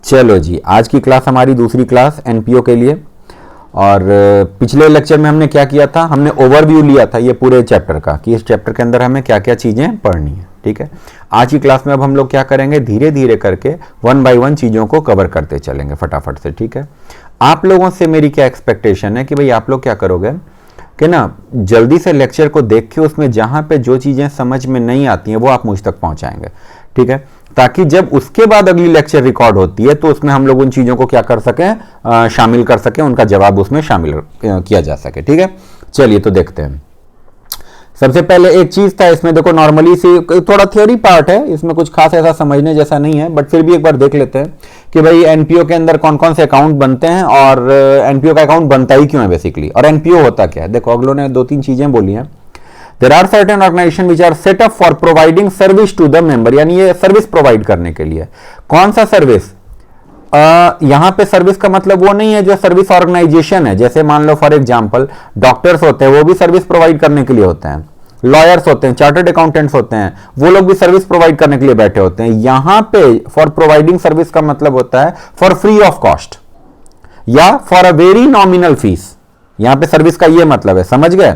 चलो जी, आज की क्लास हमारी दूसरी क्लास एनपीओ के लिए। और पिछले लेक्चर में हमने क्या किया था, हमने ओवरव्यू लिया था ये पूरे चैप्टर का कि इस चैप्टर के अंदर हमें क्या क्या चीज़ें पढ़नी है। ठीक है, आज की क्लास में अब हम लोग क्या करेंगे, धीरे धीरे करके 1 बाय 1 चीज़ों को कवर करते चलेंगे फटाफट से। ठीक है, आप लोगों से मेरी क्या एक्सपेक्टेशन है कि भाई आप लोग क्या करोगे कि ना, जल्दी से लेक्चर को देख के उसमें जहाँ पे जो चीज़ें समझ में नहीं आती हैं वो आप मुझ तक पहुँचाएंगे। ठीक है, ताकि जब उसके बाद अगली लेक्चर रिकॉर्ड होती है तो उसमें हम लोग उन चीज़ों को क्या कर सकें, शामिल कर सकें, उनका जवाब उसमें शामिल किया जा सके। ठीक है, चलिए तो देखते हैं। सबसे पहले एक चीज़ था इसमें, देखो नॉर्मली सी थोड़ा थ्योरी पार्ट है, इसमें कुछ खास ऐसा समझने जैसा नहीं है, बट फिर भी एक बार देख लेते हैं कि भाई एनपीओ के अंदर कौन कौन से अकाउंट बनते हैं और एनपीओ का अकाउंट बनता ही क्यों है बेसिकली, और एनपीओ होता क्या है। देखो अगलों ने 2-3 चीज़ें बोली हैं। There are certain organizations which are set up for providing service to the member, यानी ये सर्विस प्रोवाइड करने के लिए। कौन सा सर्विस? यहां पे सर्विस का मतलब वो नहीं है जो सर्विस ऑर्गेनाइजेशन है, जैसे मान लो फॉर एग्जांपल डॉक्टर्स होते हैं, वो भी सर्विस प्रोवाइड करने के लिए होते हैं। लॉयर्स होते हैं, चार्टर्ड अकाउंटेंट्स होते हैं, वो लोग भी सर्विस प्रोवाइड करने के लिए बैठे होते हैं। यहां पे फॉर प्रोवाइडिंग सर्विस का मतलब होता है फॉर फ्री ऑफ कॉस्ट या for a very nominal fees. यहां पे सर्विस का ये मतलब है, समझ गए।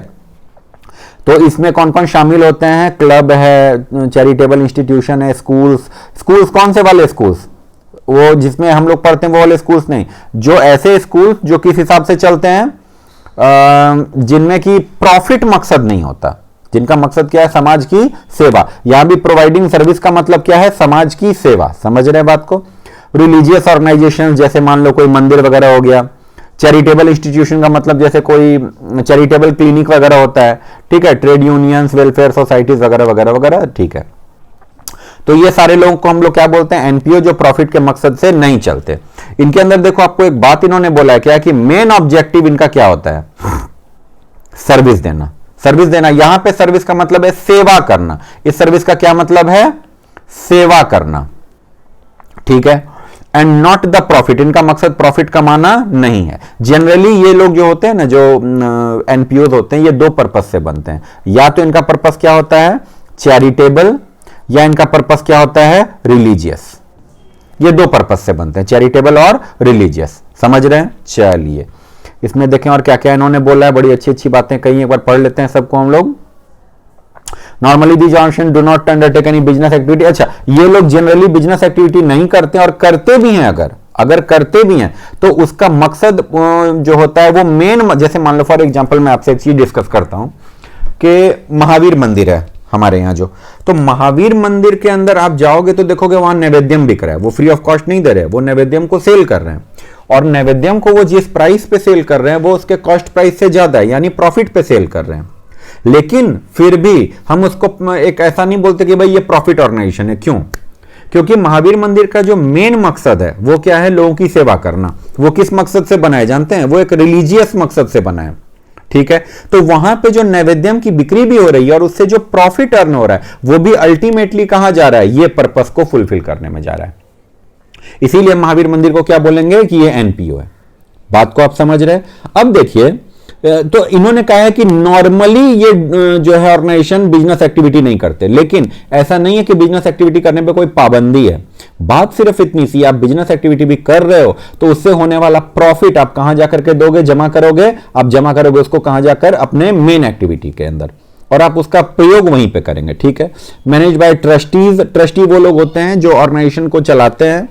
तो इसमें कौन कौन शामिल होते हैं? क्लब है, चैरिटेबल इंस्टीट्यूशन है, स्कूल्स कौन से वाले स्कूल्स? वो जिसमें हम लोग पढ़ते हैं वो वाले स्कूल्स नहीं, जो ऐसे स्कूल्स जो किस हिसाब से चलते हैं जिनमें की प्रॉफिट मकसद नहीं होता, जिनका मकसद क्या है, समाज की सेवा। यहां भी प्रोवाइडिंग सर्विस का मतलब क्या है, समाज की सेवा। समझ रहे हैं बात को। रिलीजियस ऑर्गेनाइजेशन जैसे मान लो कोई मंदिर वगैरह हो गया। चैरिटेबल इंस्टीट्यूशन का मतलब जैसे कोई चैरिटेबल क्लिनिक वगैरह होता है। ठीक है, ट्रेड यूनियंस, वेलफेयर सोसाइटीज वगैरह वगैरह वगैरह। ठीक है, तो ये सारे लोगों को हम लोग क्या बोलते हैं, एनपीओ, जो प्रॉफिट के मकसद से नहीं चलते। इनके अंदर देखो आपको एक बात इन्होंने बोला है क्या कि मेन ऑब्जेक्टिव इनका क्या होता है, सर्विस देना। सर्विस देना, यहां पे सर्विस का मतलब है सेवा करना। इस सर्विस का क्या मतलब है, सेवा करना। ठीक है, एंड नॉट द प्रॉफिट, इनका मकसद प्रॉफिट कमाना नहीं है। जनरली ये लोग जो होते हैं ना, जो एनपीओ होते हैं, ये 2 पर्पस से बनते हैं। या तो इनका पर्पस क्या होता है, चैरिटेबल, या इनका पर्पस क्या होता है, रिलीजियस। ये 2 पर्पस से बनते हैं, चैरिटेबल और रिलीजियस। समझ रहे हैं। चलिए इसमें देखें और क्या क्या इन्होंने बोला है, बड़ी अच्छी अच्छी बातें कही, एक बार पढ़ लेते हैं सबको हम लोग। Normally these organisation do not undertake any business activity. अच्छा, ये लोग जनरली बिजनेस एक्टिविटी नहीं करते, और करते भी हैं अगर करते भी हैं तो उसका मकसद जो होता है वो मेन, जैसे मान लो फॉर एग्जांपल मैं आपसे एक चीज डिस्कस करता हूं कि महावीर मंदिर है हमारे यहाँ जो, तो महावीर मंदिर के अंदर आप जाओगे तो देखोगे वहां नैवेद्यम बिक रहा है। वो फ्री ऑफ कॉस्ट नहीं दे रहे, वो नैवेद्यम को सेल कर रहे हैं, और नैवेद्यम को वो जिस प्राइस पे सेल कर रहे हैं वो उसके कॉस्ट प्राइस से ज्यादा है, यानी प्रॉफिट पे सेल कर रहे हैं। लेकिन फिर भी हम उसको एक ऐसा नहीं बोलते कि भाई ये प्रॉफिट ऑर्गेनाइजेशन है। क्यों? क्योंकि महावीर मंदिर का जो मेन मकसद है वो क्या है, लोगों की सेवा करना। वो किस मकसद से बनाए जानते हैं, वो एक रिलीजियस मकसद से बना है। ठीक है, तो वहां पे जो नैवेद्यम की बिक्री भी हो रही है और उससे जो प्रॉफिट अर्न हो रहा है वो भी अल्टीमेटली कहां जा रहा है, ये पर्पस को फुलफिल करने में जा रहा है। इसीलिए महावीर मंदिर को क्या बोलेंगे कि ये एनपीओ है। बात को आप समझ रहे हैं। अब देखिए, तो इन्होंने कहा है कि नॉर्मली ये जो है ऑर्गेनाइजेशन बिजनेस एक्टिविटी नहीं करते, लेकिन ऐसा नहीं है कि बिजनेस एक्टिविटी करने पे कोई पाबंदी है। बात सिर्फ इतनी सी, आप बिजनेस एक्टिविटी भी कर रहे हो तो उससे होने वाला प्रॉफिट आप कहां जाकर के दोगे, जमा करोगे। आप जमा करोगे उसको कहां जाकर, अपने मेन एक्टिविटी के अंदर, और आप उसका प्रयोग वहीं पे करेंगे। ठीक है, मैनेज बाय ट्रस्टीज। ट्रस्टी वो लोग होते हैं जो ऑर्गेनाइजेशन को चलाते हैं,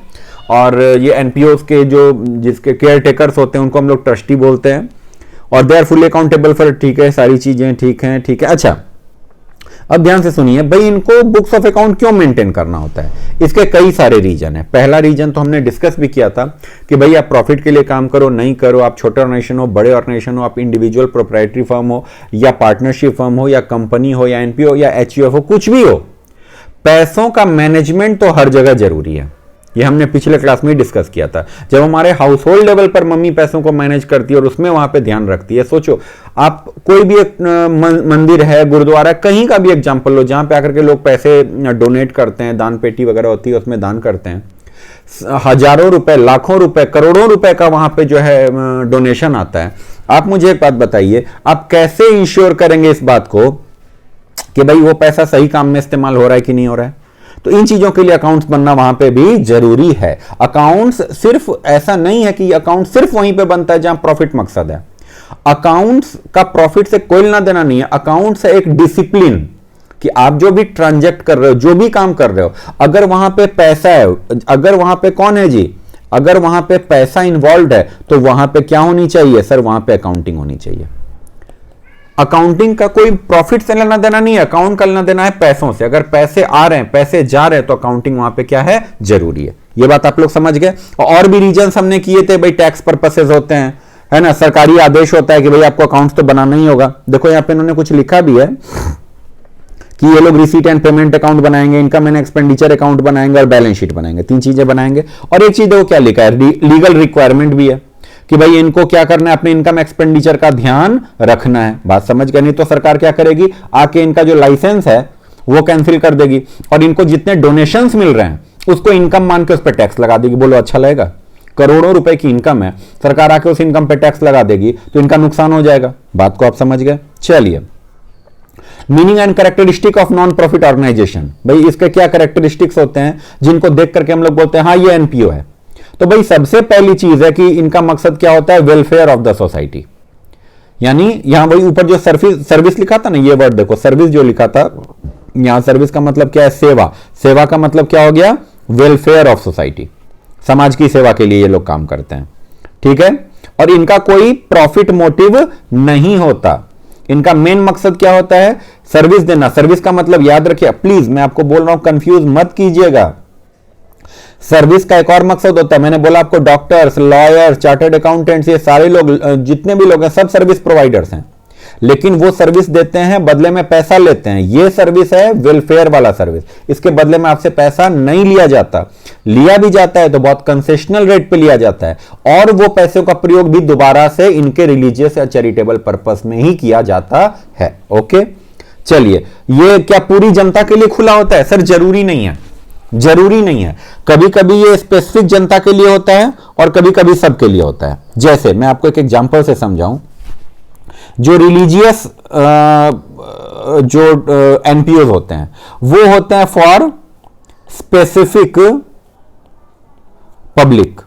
और ये एनपीओ के जो जिसके केयर टेकर्स होते हैं उनको हम लोग ट्रस्टी बोलते हैं, और they are fully accountable for. ठीक है, सारी चीजें ठीक हैं। ठीक है, अच्छा अब ध्यान से सुनिए भाई, इनको बुक्स ऑफ अकाउंट क्यों मेंटेन करना होता है, इसके कई सारे रीजन है। पहला रीजन तो हमने डिस्कस भी किया था कि भाई आप प्रॉफिट के लिए काम करो नहीं करो, आप छोटे ऑर्गेनाइजेशन हो, बड़े ऑर्गेनाइजेशन हो, आप इंडिविजुअल प्रोप्राइटरी फर्म हो या पार्टनरशिप फर्म हो या कंपनी हो या एनपीओ या एचयूएफ हो, कुछ भी हो, पैसों का मैनेजमेंट तो हर जगह जरूरी है। ये हमने पिछले क्लास में डिस्कस किया था। जब हमारे हाउस होल्ड लेवल पर मम्मी पैसों को मैनेज करती है और उसमें वहां पे ध्यान रखती है, सोचो आप कोई भी एक मंदिर है, गुरुद्वारा, कहीं का भी एग्जांपल लो जहां पे आकर के लोग पैसे डोनेट करते हैं, दान पेटी वगैरह होती है उसमें दान करते हैं, हजारों रुपए, लाखों रुपए, करोड़ों रुपए का वहां पे जो है डोनेशन आता है। आप मुझे एक बात बताइए, आप कैसे इंश्योर करेंगे इस बात को कि भाई वो पैसा सही काम में इस्तेमाल हो रहा है कि नहीं हो रहा है? तो इन चीजों के लिए अकाउंट्स बनना वहां पे भी जरूरी है। अकाउंट्स सिर्फ ऐसा नहीं है कि अकाउंट सिर्फ वहीं पे बनता है जहां प्रॉफिट मकसद है। अकाउंट्स का प्रॉफिट से कोई लेना देना नहीं है। अकाउंट्स है एक डिसिप्लिन कि आप जो भी ट्रांजैक्ट कर रहे हो, जो भी काम कर रहे हो, अगर वहां पे पैसा है, अगर वहां पे कौन है जी, अगर वहां पे पैसा इन्वॉल्व है तो वहां पे क्या होनी चाहिए सर, वहां पे अकाउंटिंग होनी चाहिए। अकाउंटिंग का कोई प्रॉफिट से लेना देना नहीं है, अकाउंट का लेना देना है पैसों से। अगर पैसे आ रहे हैं, पैसे जा रहे हैं, तो अकाउंटिंग वहां पे क्या है, जरूरी है। ये बात आप लोग समझ गए। और भी रीजन हमने किए थे भाई, टैक्स पर्पसेस होते हैं, है ना, सरकारी आदेश होता है कि भाई आपको अकाउंट्स तो बनाना ही होगा। देखो यहां पे इन्होंने कुछ लिखा भी है कि ये लोग रिसीट एंड पेमेंट अकाउंट बनाएंगे, इनकम एंड एक्सपेंडिचर अकाउंट बनाएंगे और बैलेंस शीट बनाएंगे। 3 चीजें बनाएंगे। और एक चीज देखो क्या लिखा है, लीगल रिक्वायरमेंट भी है कि भाई इनको क्या करना है, अपने इनकम एक्सपेंडिचर का ध्यान रखना है। बात समझ गए। नहीं तो सरकार क्या करेगी, आके इनका जो लाइसेंस है वो कैंसिल कर देगी और इनको जितने डोनेशंस मिल रहे हैं उसको इनकम मान के उस पर टैक्स लगा देगी। बोलो अच्छा लगेगा? करोड़ों रुपए की इनकम है, सरकार आके उस इनकम पे टैक्स लगा देगी तो इनका नुकसान हो जाएगा। बात को आप समझ गए। चलिए, meaning and characteristic of non profit organisation. भाई इसके क्या कैरेक्टरिस्टिक्स होते हैं जिनको देख करके हम लोग बोलते हैं हाँ ये एनपीओ है। तो भाई सबसे पहली चीज है कि इनका मकसद क्या होता है, वेलफेयर ऑफ द सोसाइटी। यानी यहां वही ऊपर जो सर्विस लिखा था ना, ये वर्ड देखो, सर्विस जो लिखा था, यहां सर्विस का मतलब क्या है, सेवा। सेवा का मतलब क्या हो गया, वेलफेयर ऑफ सोसाइटी। समाज की सेवा के लिए ये लोग काम करते हैं, ठीक है। और इनका कोई प्रॉफिट मोटिव नहीं होता। इनका मेन मकसद क्या होता है, सर्विस देना। सर्विस का मतलब याद रखिए, प्लीज मैं आपको बोल रहा हूं, कंफ्यूज मत कीजिएगा। सर्विस का एक और मकसद होता है, मैंने बोला आपको, डॉक्टर्स, लॉयर्स, चार्टर्ड अकाउंटेंट्स, ये सारे लोग, जितने भी लोग हैं, सब सर्विस प्रोवाइडर्स हैं, लेकिन वो सर्विस देते हैं, बदले में पैसा लेते हैं। ये सर्विस है वेलफेयर वाला सर्विस। इसके बदले में आपसे पैसा नहीं लिया जाता, लिया भी जाता है तो बहुत कंसेशनल रेट पे लिया जाता है, और वो पैसों का प्रयोग भी दोबारा से इनके रिलीजियस या चैरिटेबल पर्पस में ही किया जाता है। ओके, चलिए, ये क्या पूरी जनता के लिए खुला होता है? सर जरूरी नहीं है, जरूरी नहीं है। कभी कभी ये स्पेसिफिक जनता के लिए होता है और कभी कभी सबके लिए होता है। जैसे मैं आपको एक एग्जांपल से समझाऊं, जो रिलीजियस जो एनपीओज होते हैं वो होते हैं फॉर स्पेसिफिक पब्लिक।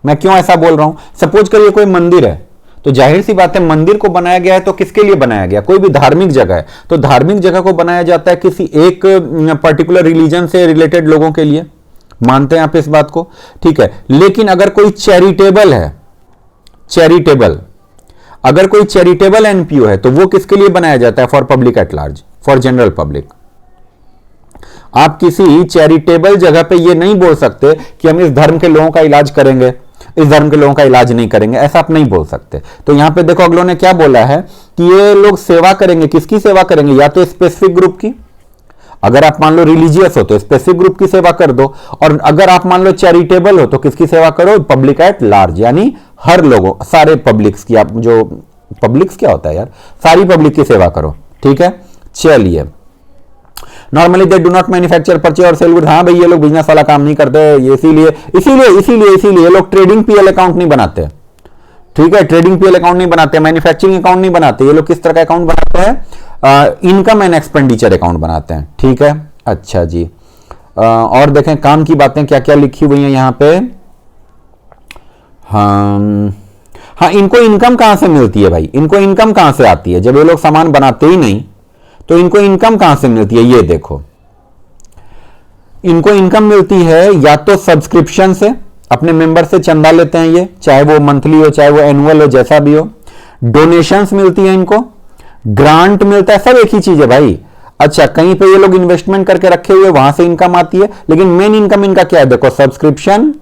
मैं क्यों ऐसा बोल रहा हूं, सपोज करिए कोई मंदिर है, तो जाहिर सी बात है मंदिर को बनाया गया है तो किसके लिए बनाया गया, कोई भी धार्मिक जगह है तो धार्मिक जगह को बनाया जाता है किसी एक पर्टिकुलर रिलीजन से रिलेटेड लोगों के लिए। मानते हैं आप इस बात को, ठीक है। लेकिन अगर कोई चैरिटेबल है, चैरिटेबल, अगर कोई चैरिटेबल एनपीओ है तो वो किसके लिए बनाया जाता है, for public at large, for general public. आप किसी चैरिटेबल जगह पे ये नहीं बोल सकते कि हम इस धर्म के लोगों का इलाज करेंगे, इस धर्म के लोगों का इलाज नहीं करेंगे, ऐसा आप नहीं बोल सकते। तो यहां पे देखो अगलों ने क्या बोला है कि ये लोग सेवा करेंगे, किसकी सेवा करेंगे, या तो स्पेसिफिक ग्रुप की, अगर आप मान लो रिलीजियस हो तो स्पेसिफिक ग्रुप की सेवा कर दो, और अगर आप मान लो चैरिटेबल हो तो किसकी सेवा करो, पब्लिक एट लार्ज, यानी हर लोगों, सारे पब्लिक्स की, आप जो पब्लिक्स क्या होता है यार, सारी पब्लिक की सेवा करो, ठीक है। चलिए, normally they do not manufacture, purchase और सेल गुड। हाँ भाई ये लोग बिजनेस वाला काम नहीं करते, ये इसीलिए ये लोग ट्रेडिंग पीएल अकाउंट नहीं बनाते, ठीक है, ट्रेडिंग पीएल अकाउंट नहीं बनाते, मैन्युफैक्चरिंग अकाउंट नहीं बनाते। ये लोग किस तरह का अकाउंट बनाते हैं, इनकम एंड एक्सपेंडिचर अकाउंट बनाते हैं, ठीक है। अच्छा जी, और देखें काम की बातें क्या क्या लिखी हुई हैं यहां पे। हाँ, इनको इनकम कहां से मिलती है भाई, इनको इनकम कहां से आती है, जब ये लोग सामान बनाते ही नहीं तो इनको इनकम कहां से मिलती है, ये देखो, इनको इनकम मिलती है या तो सब्सक्रिप्शन से, अपने मेंबर से चंदा लेते हैं ये, चाहे वो मंथली हो चाहे वो एनुअल हो, जैसा भी हो। डोनेशंस मिलती है इनको, ग्रांट मिलता है, सब एक ही चीज है भाई। अच्छा, कहीं पे ये लोग इन्वेस्टमेंट करके रखे हुए, वहां से इनकम आती है, लेकिन मेन इनकम इनका क्या है, देखो, सब्सक्रिप्शन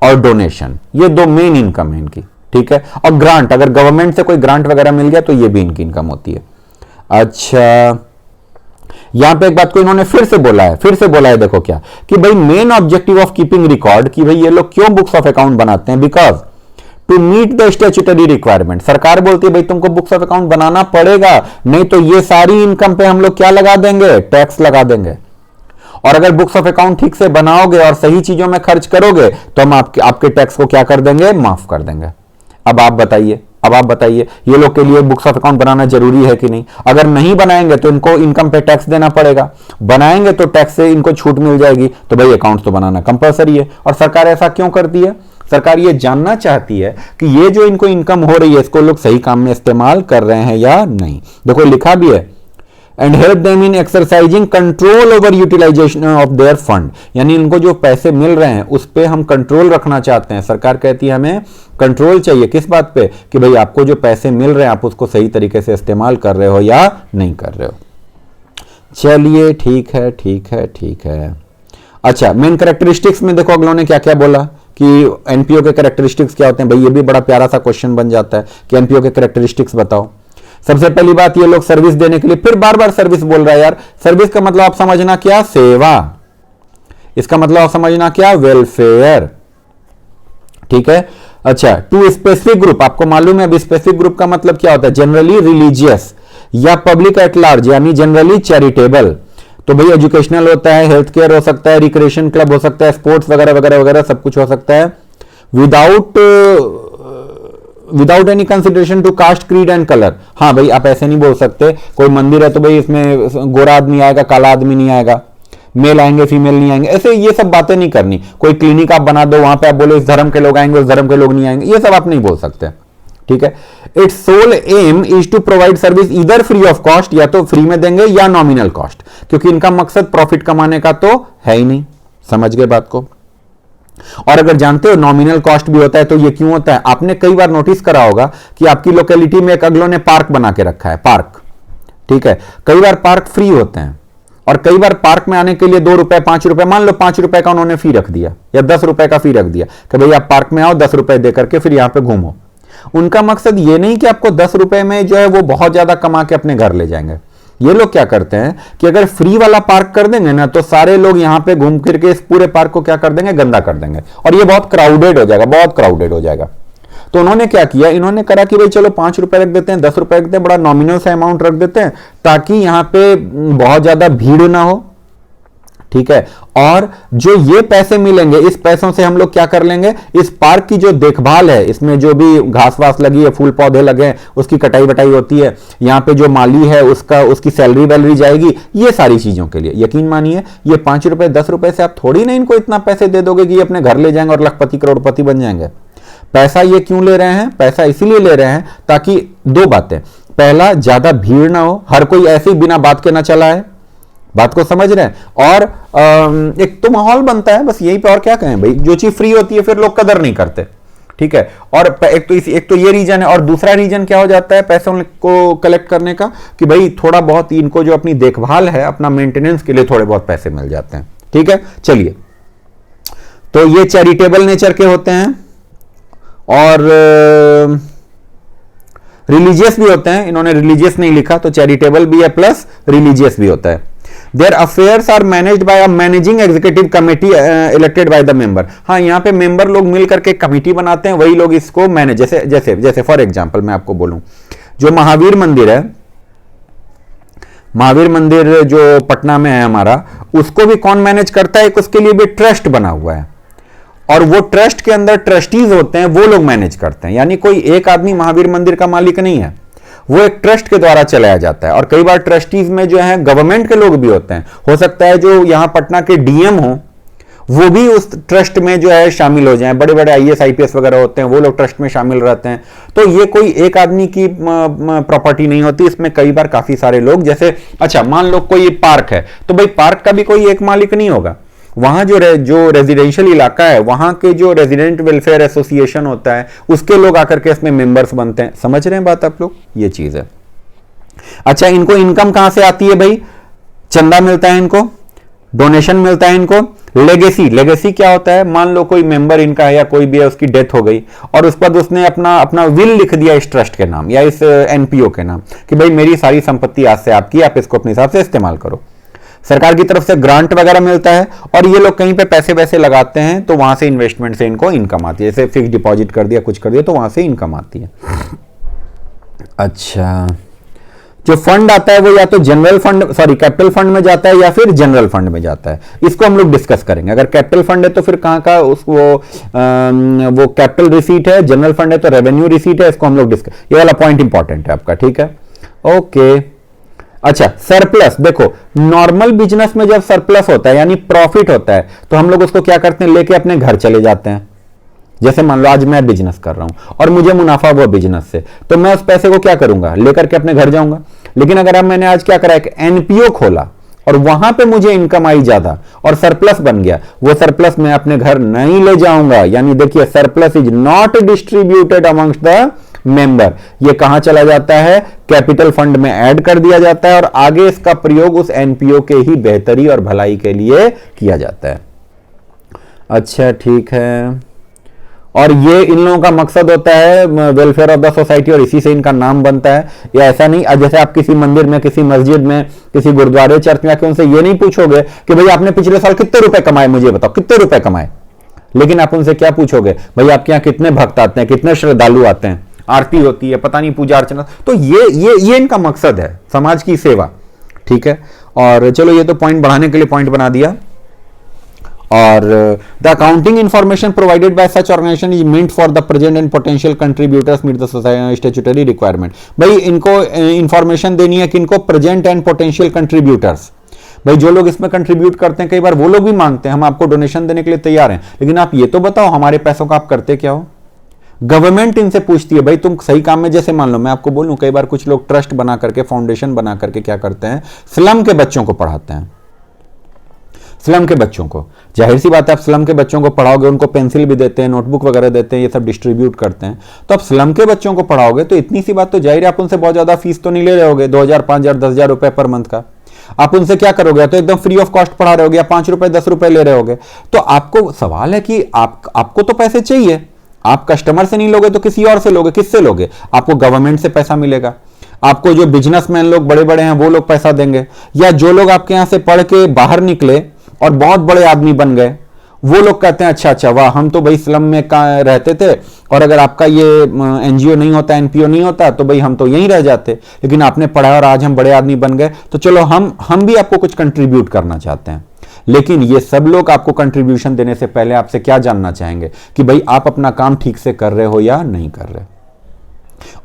और डोनेशन, ये 2 मेन इनकम है इनकी, ठीक है। और ग्रांट, अगर गवर्नमेंट से कोई ग्रांट वगैरह मिल गया तो ये भी इनकी इनकम होती है। अच्छा, यहां पे एक बात को इन्होंने फिर से बोला है, देखो क्या, कि भाई main objective of keeping record, कि भाई ये लोग क्यों बुक्स ऑफ अकाउंट बनाते हैं, because to meet the statutory requirement. सरकार बोलती है भाई तुमको बुक्स ऑफ अकाउंट बनाना पड़ेगा, नहीं तो ये सारी इनकम पे हम लोग क्या लगा देंगे, टैक्स लगा देंगे। और अगर बुक्स ऑफ अकाउंट ठीक से बनाओगे और सही चीजों में खर्च करोगे तो हम आपके टैक्स को क्या कर देंगे, माफ कर देंगे। अब आप बताइए, अब आप बताइए ये लोग के लिए बुक्स ऑफ अकाउंट बनाना जरूरी है कि नहीं? अगर नहीं बनाएंगे तो इनको इनकम पे टैक्स देना पड़ेगा, बनाएंगे तो टैक्स से इनको छूट मिल जाएगी, तो भाई अकाउंट्स तो बनाना कंपलसरी है। और सरकार ऐसा क्यों करती है? सरकार ये जानना चाहती है कि ये जो इनको इनकम हो रही है इसको लोग सही काम में इस्तेमाल कर रहे हैं या नहीं। देखो लिखा भी है, and help them in exercising control over utilisation of their fund, यानी इनको जो पैसे मिल रहे हैं उस पर हम कंट्रोल रखना चाहते हैं। सरकार कहती है हमें कंट्रोल चाहिए, किस बात पे? कि भाई आपको जो पैसे मिल रहे हैं आप उसको सही तरीके से इस्तेमाल कर रहे हो या नहीं कर रहे हो। चलिए ठीक है ठीक है ठीक है। अच्छा, मेन कैरेक्टरिस्टिक्स में देखो अगलों ने क्या क्या बोला कि एनपीओ के कैरेक्टरिस्टिक्स क्या होते हैं। भाई ये भी बड़ा प्यारा सा क्वेश्चन बन जाता है कि एनपीओ के कैरेक्टरिस्टिक्स बताओ। सबसे पहली बात, ये लोग सर्विस देने के लिए, फिर बार बार सर्विस बोल रहा है यार। सर्विस का मतलब आप समझना क्या? सेवा। इसका मतलब आप समझना क्या? वेलफेयर। ठीक है। अच्छा, टू स्पेसिफिक ग्रुप, आपको मालूम है अभी स्पेसिफिक ग्रुप का मतलब क्या होता है? जनरली रिलीजियस या पब्लिक एट लार्ज, यानी जनरली चैरिटेबल। तो भाई एजुकेशनल होता है, हेल्थ केयर हो सकता है, रिक्रिएशन क्लब हो सकता है, स्पोर्ट्स वगैरह वगैरह वगैरह सब कुछ हो सकता है। Without any consideration to caste, creed and colour. हाँ भाई आप ऐसे नहीं बोल सकते कोई मंदिर है तो भाई इसमें गोरा आदमी आएगा काला आदमी नहीं आएगा, मेल आएंगे फीमेल नहीं आएंगे, ऐसे ये सब बातें नहीं करनी। कोई क्लिनिक आप बना दो वहां पे आप बोलो इस धर्म के लोग आएंगे उस धर्म के लोग नहीं आएंगे, ये सब आप नहीं बोल सकते। ठीक है। It's sole aim is to provide service इधर फ्री ऑफ कॉस्ट, या तो फ्री में देंगे या नॉमिनल कॉस्ट, क्योंकि इनका मकसद प्रॉफिट कमाने का तो है ही नहीं। समझ गए बात को? और अगर जानते हो नॉमिनल कॉस्ट भी होता है तो ये क्यों होता है? आपने कई बार नोटिस करा होगा कि आपकी लोकेलिटी में एक अगलों ने पार्क बना के रखा है, पार्क। ठीक है। कई बार पार्क फ्री होते हैं और कई बार पार्क में आने के लिए 2 रुपए 5 रुपए, मान लो 5 रुपए का उन्होंने फी रख दिया या 10 रुपए का फी रख दिया कि भाई आप पार्क में आओ 10 रुपए दे करके फिर यहां पे घूमो। उनका मकसद ये नहीं कि आपको 10 रुपए में जो है वो बहुत ज्यादा कमा के अपने घर ले जाएंगे। ये लोग क्या करते हैं कि अगर फ्री वाला पार्क कर देंगे ना तो सारे लोग यहां पे घूम फिर के इस पूरे पार्क को क्या कर देंगे? गंदा कर देंगे और ये बहुत क्राउडेड हो जाएगा, बहुत क्राउडेड हो जाएगा। तो उन्होंने क्या किया, इन्होंने करा कि भाई चलो 5 रुपए रख देते हैं, 10 रुपए रख देते हैं, बड़ा नॉमिनल सा अमाउंट रख देते हैं ताकि यहां पे बहुत ज्यादा भीड़ ना हो। ठीक है। और जो ये पैसे मिलेंगे इस पैसों से हम लोग क्या कर लेंगे? इस पार्क की जो देखभाल है, इसमें जो भी घास वास लगी है, फूल पौधे लगे हैं, उसकी कटाई बटाई होती है, यहां पे जो माली है उसकी सैलरी वैलरी जाएगी, ये सारी चीजों के लिए। यकीन मानिए ये 5 रुपए 10 रुपए से आप थोड़ी ना इनको इतना पैसे दे दोगे कि ये अपने घर ले जाएंगे और लखपति करोड़पति बन जाएंगे। पैसा ये क्यों ले रहे हैं? पैसा इसीलिए ले रहे हैं ताकि 2 बातें, पहला ज्यादा भीड़ ना हो, हर कोई ऐसे ही बिना बात के ना चला है, बात को समझ रहे हैं, और एक तो माहौल बनता है, बस यही पे। और क्या कहें भाई, जो चीज फ्री होती है फिर लोग कदर नहीं करते। ठीक है। और एक तो ये रीजन है, और दूसरा रीजन क्या हो जाता है पैसों को कलेक्ट करने का कि भाई थोड़ा बहुत इनको जो अपनी देखभाल है, अपना मेंटेनेंस के लिए थोड़े बहुत पैसे मिल जाते हैं। ठीक है। चलिए, तो ये चैरिटेबल नेचर के होते हैं और रिलीजियस भी होते हैं। इन्होंने रिलीजियस नहीं लिखा तो चैरिटेबल भी है प्लस रिलीजियस भी होता है। Their affairs are managed by a managing executive committee elected by the member। हाँ, यहाँ पे मेंबर लोग मिल करके कमिटी बनाते हैं, वही लोग इसको मैनेज, जैसे जैसे जैसे फॉर एग्जांपल मैं आपको बोलूं, जो महावीर मंदिर है, महावीर मंदिर जो पटना में है हमारा, उसको भी कौन मैनेज करता है? उसके लिए भी ट्रस्ट बना हुआ है और वो ट्रस्ट के अंदर ट्रस्टीज होते हैं, वो लोग मैनेज करते हैं। यानी कोई एक आदमी महावीर मंदिर का मालिक नहीं है, वो एक ट्रस्ट के द्वारा चलाया जाता है। और कई बार ट्रस्टीज में जो है गवर्नमेंट के लोग भी होते हैं, हो सकता है जो यहां पटना के डीएम हो वो भी उस ट्रस्ट में जो है शामिल हो जाएं, बड़े बड़े आईएएस आईपीएस वगैरह होते हैं वो लोग ट्रस्ट में शामिल रहते हैं। तो ये कोई एक आदमी की प्रॉपर्टी नहीं होती, इसमें कई बार काफी सारे लोग, जैसे अच्छा मान लो कोई पार्क है तो भाई पार्क का भी कोई एक मालिक नहीं होगा, वहां जो रेजिडेंशियल इलाका है वहां के जो रेजिडेंट वेलफेयर एसोसिएशन होता है उसके लोग आकर के इसमें मेंबर्स बनते हैं। समझ रहे हैं बात आप लोग? ये चीज है। अच्छा, इनको इनकम कहां से आती है भाई? चंदा मिलता है इनको, डोनेशन मिलता है इनको, लेगेसी। लेगेसी क्या होता है? मान लो कोई मेंबर इनका है या कोई भी है, उसकी डेथ हो गई और उसके बाद उसने अपना विल लिख दिया इस ट्रस्ट के नाम या इस एनपीओ के नाम कि भाई मेरी सारी संपत्ति आज से आपकी, आप इसको अपने हिसाब से इस्तेमाल करो। सरकार की तरफ से ग्रांट वगैरह मिलता है और ये लोग कहीं पे पैसे वैसे लगाते हैं तो वहां से इन्वेस्टमेंट से इनको इनकम आती है, जैसे फिक्स डिपॉजिट कर दिया, कुछ कर दिया तो वहां से इनकम आती है। अच्छा, जो फंड आता है वो या तो जनरल फंड कैपिटल फंड में जाता है या फिर जनरल फंड में जाता है। इसको हम लोग डिस्कस करेंगे। अगर कैपिटल फंड है तो फिर कहां का उसको वो कैपिटल रिसीट है, जनरल फंड है तो रेवेन्यू रिसीट है। इसको हम लोग डिस्कस, ये वाला पॉइंट इंपॉर्टेंट है आपका, ठीक है, ओके। अच्छा, सरप्लस, देखो नॉर्मल बिजनेस में जब सरप्लस होता है यानी प्रॉफिट होता है तो हम लोग उसको क्या करते हैं, लेके अपने घर चले जाते हैं। जैसे मान लो आज मैं बिजनेस कर रहा हूं और मुझे मुनाफा हुआ बिजनेस से, तो मैं उस पैसे को क्या करूंगा, लेकर के अपने घर जाऊंगा। लेकिन अगर अब मैंने आज क्या करा, एक एनपीओ खोला और वहां पे मुझे इनकम आई ज्यादा और सरप्लस बन गया, वो सरप्लस मैं अपने घर नहीं ले जाऊंगा। यानी देखिए, surplus is not distributed amongst the member. ये कहां चला जाता है, कैपिटल फंड में ऐड कर दिया जाता है और आगे इसका प्रयोग उस एनपीओ के ही बेहतरी और भलाई के लिए किया जाता है। अच्छा, ठीक है। और ये इन लोगों का मकसद होता है वेलफेयर ऑफ द सोसाइटी, और इसी से इनका नाम बनता है। या ऐसा नहीं, जैसे आप किसी मंदिर में, किसी मस्जिद में, किसी गुरुद्वारे, चर्च में आके उनसे ये नहीं पूछोगे कि भाई आपने पिछले साल कितने रुपए कमाए, मुझे बताओ कितने रुपए कमाए। लेकिन आप उनसे क्या पूछोगे, भाई आपके यहाँ कितने भक्त आते हैं, कितने श्रद्धालु आते हैं, आरती होती है, पता नहीं पूजा अर्चना। तो ये इनका मकसद है, समाज की सेवा, ठीक है। और चलो, ये तो पॉइंट बढ़ाने के लिए पॉइंट बना दिया। और the accounting information provided by such organisation is meant for the present and potential contributors meet the statutory requirement. भाई इनको इंफॉर्मेशन देनी है, किनको, प्रेजेंट एंड पोटेंशियल कंट्रीब्यूटर्स। भाई जो लोग इसमें कंट्रीब्यूट करते हैं, कई बार वो लोग भी मांगते हैं हम आपको डोनेशन देने के लिए तैयार हैं, लेकिन आप ये तो बताओ हमारे पैसों का आप करते क्या हो। गवर्नमेंट इनसे पूछती है, भाई तुम सही काम में, जैसे मान लो मैं आपको बोलूं, कई बार कुछ लोग ट्रस्ट बना करके, फाउंडेशन बना करके क्या करते हैं, स्लम के बच्चों को पढ़ाते हैं। स्लम के बच्चों को, जाहिर सी बात है, आप स्लम के बच्चों को पढ़ाओगे, उनको पेंसिल भी देते हैं, नोटबुक वगैरह देते हैं, ये सब डिस्ट्रीब्यूट करते हैं। तो आप स्लम के बच्चों को पढ़ाओगे तो इतनी सी बात तो जाहिर है, आप उनसे बहुत ज्यादा फीस तो नहीं ले रहे होगे, 2000, 5000, 10,000 रुपए पर मंथ का। आप उनसे क्या करोगे, तो एकदम फ्री ऑफ कॉस्ट पढ़ा रहे होगे, या 5 रुपए 10 रुपए ले रहे होगे। तो आपको सवाल है कि आपको तो पैसे चाहिए, आप कस्टमर से नहीं लोगे तो किसी और से लोगे। किससे लोगे, आपको गवर्नमेंट से पैसा मिलेगा, आपको जो बिजनेसमैन लोग बड़े बड़े हैं वो लोग पैसा देंगे, या जो लोग आपके यहां से पढ़ के बाहर निकले और बहुत बड़े आदमी बन गए, वो लोग कहते हैं अच्छा अच्छा वाह, हम तो भाई स्लम में रहते थे और अगर आपका ये एनजीओ नहीं होता, एनपीओ नहीं होता तो भाई हम तो यहीं रह जाते, लेकिन आपने पढ़ा और आज हम बड़े आदमी बन गए, तो चलो हम भी आपको कुछ कंट्रीब्यूट करना चाहते हैं। लेकिन ये सब लोग आपको कंट्रीब्यूशन देने से पहले आपसे क्या जानना चाहेंगे कि भाई आप अपना काम ठीक से कर रहे हो या नहीं कर रहे।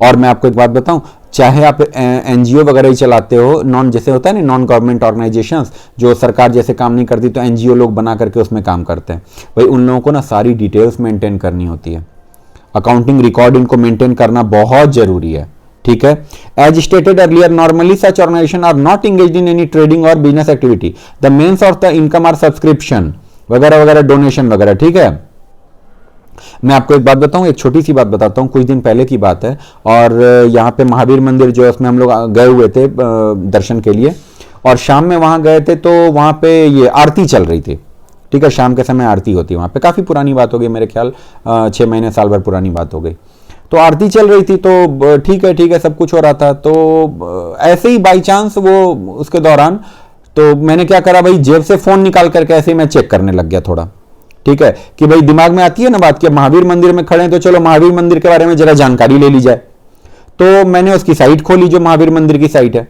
और मैं आपको एक बात बताऊं, चाहे आप एनजीओ वगैरह ही चलाते हो, जैसे होता है ना नॉन गवर्नमेंट ऑर्गेनाइजेशंस, जो सरकार जैसे काम नहीं करती तो एनजीओ लोग बना करके उसमें काम करते हैं, भाई उन लोगों को ना सारी डिटेल्स मेंटेन करनी होती है। अकाउंटिंग रिकॉर्ड इनको मेंटेन करना बहुत जरूरी है, ठीक है। As stated earlier, normally such organisation are not engaged in any trading और business activity. The main source of the income are subscription वगैरह वगैरह, डोनेशन वगैरह, ठीक है। मैं आपको एक बात बताऊं, एक छोटी सी बात बताता हूं, कुछ दिन पहले की बात है। और यहाँ पे महावीर मंदिर जो है उसमें हम लोग गए हुए थे दर्शन के लिए, और शाम में वहां गए थे तो वहां पे ये आरती चल रही थी, ठीक है। शाम के समय आरती होती है वहां पे, काफी पुरानी बात हो गई, मेरे ख्याल 6 महीने साल भर पुरानी बात हो गई। तो आरती चल रही थी, तो ठीक है सब कुछ हो रहा था। तो ऐसे ही बाई चांस वो उसके दौरान, तो मैंने क्या करा भाई, जेब से फोन निकाल करके ऐसे ही मैं चेक करने लग गया थोड़ा, ठीक है, कि भाई दिमाग में आती है ना बात कि महावीर मंदिर में खड़े हैं तो चलो महावीर मंदिर के बारे में जरा जानकारी ले ली जाए। तो मैंने उसकी साइट खोली, जो महावीर मंदिर की साइट है।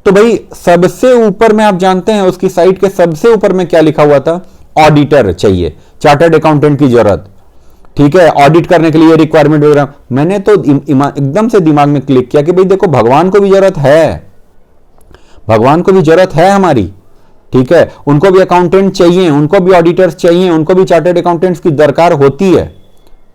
तो भाई सबसे ऊपर में, आप जानते हैं उसकी साइट के सबसे ऊपर में क्या लिखा हुआ था, ऑडिटर चाहिए, चार्टर्ड अकाउंटेंट की जरूरत, ठीक है, ऑडिट करने के लिए रिक्वायरमेंट वगैरह। मैंने तो एकदम से दिमाग में क्लिक किया कि भाई देखो, भगवान को भी जरूरत है, भगवान को भी जरूरत है हमारी, ठीक है। उनको भी अकाउंटेंट चाहिए, उनको भी ऑडिटर्स चाहिए, उनको भी चार्टर्ड अकाउंटेंट्स की दरकार होती है।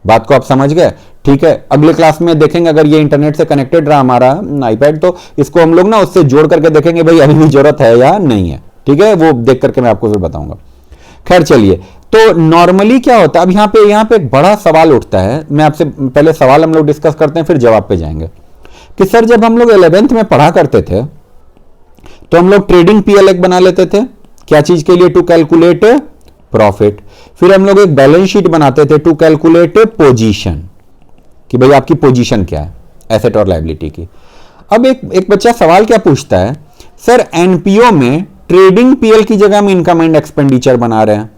बात को आप समझ गए, ठीक है। अगले क्लास में देखेंगे, अगर ये इंटरनेट से कनेक्टेड रहा हमारा आईपैड, तो इसको हम लोग ना उससे जोड़ करके देखेंगे भाई अभी भी जरूरत है या नहीं है, ठीक है। वो देख करके मैं आपको फिर बताऊंगा। खैर चलिए, तो नॉर्मली क्या होता है, अब यहाँ पे एक बड़ा सवाल उठता है। मैं आपसे पहले सवाल हम लोग डिस्कस करते हैं, फिर जवाब पे जाएंगे कि सर जब हम लोग 11th में पढ़ा करते थे तो हम लोग ट्रेडिंग पीएल एक बना लेते थे, क्या चीज के लिए, टू कैलकुलेट प्रॉफिट। फिर हम लोग एक बैलेंस शीट बनाते थे टू कैलकुलेट पोजीशन, कि भाई आपकी पोजीशन क्या है एसेट और लायबिलिटी की। अब एक बच्चा सवाल क्या पूछता है, सर एनपीओ में ट्रेडिंग पीएल की जगह हम इनकम एंड एक्सपेंडिचर बना रहे हैं,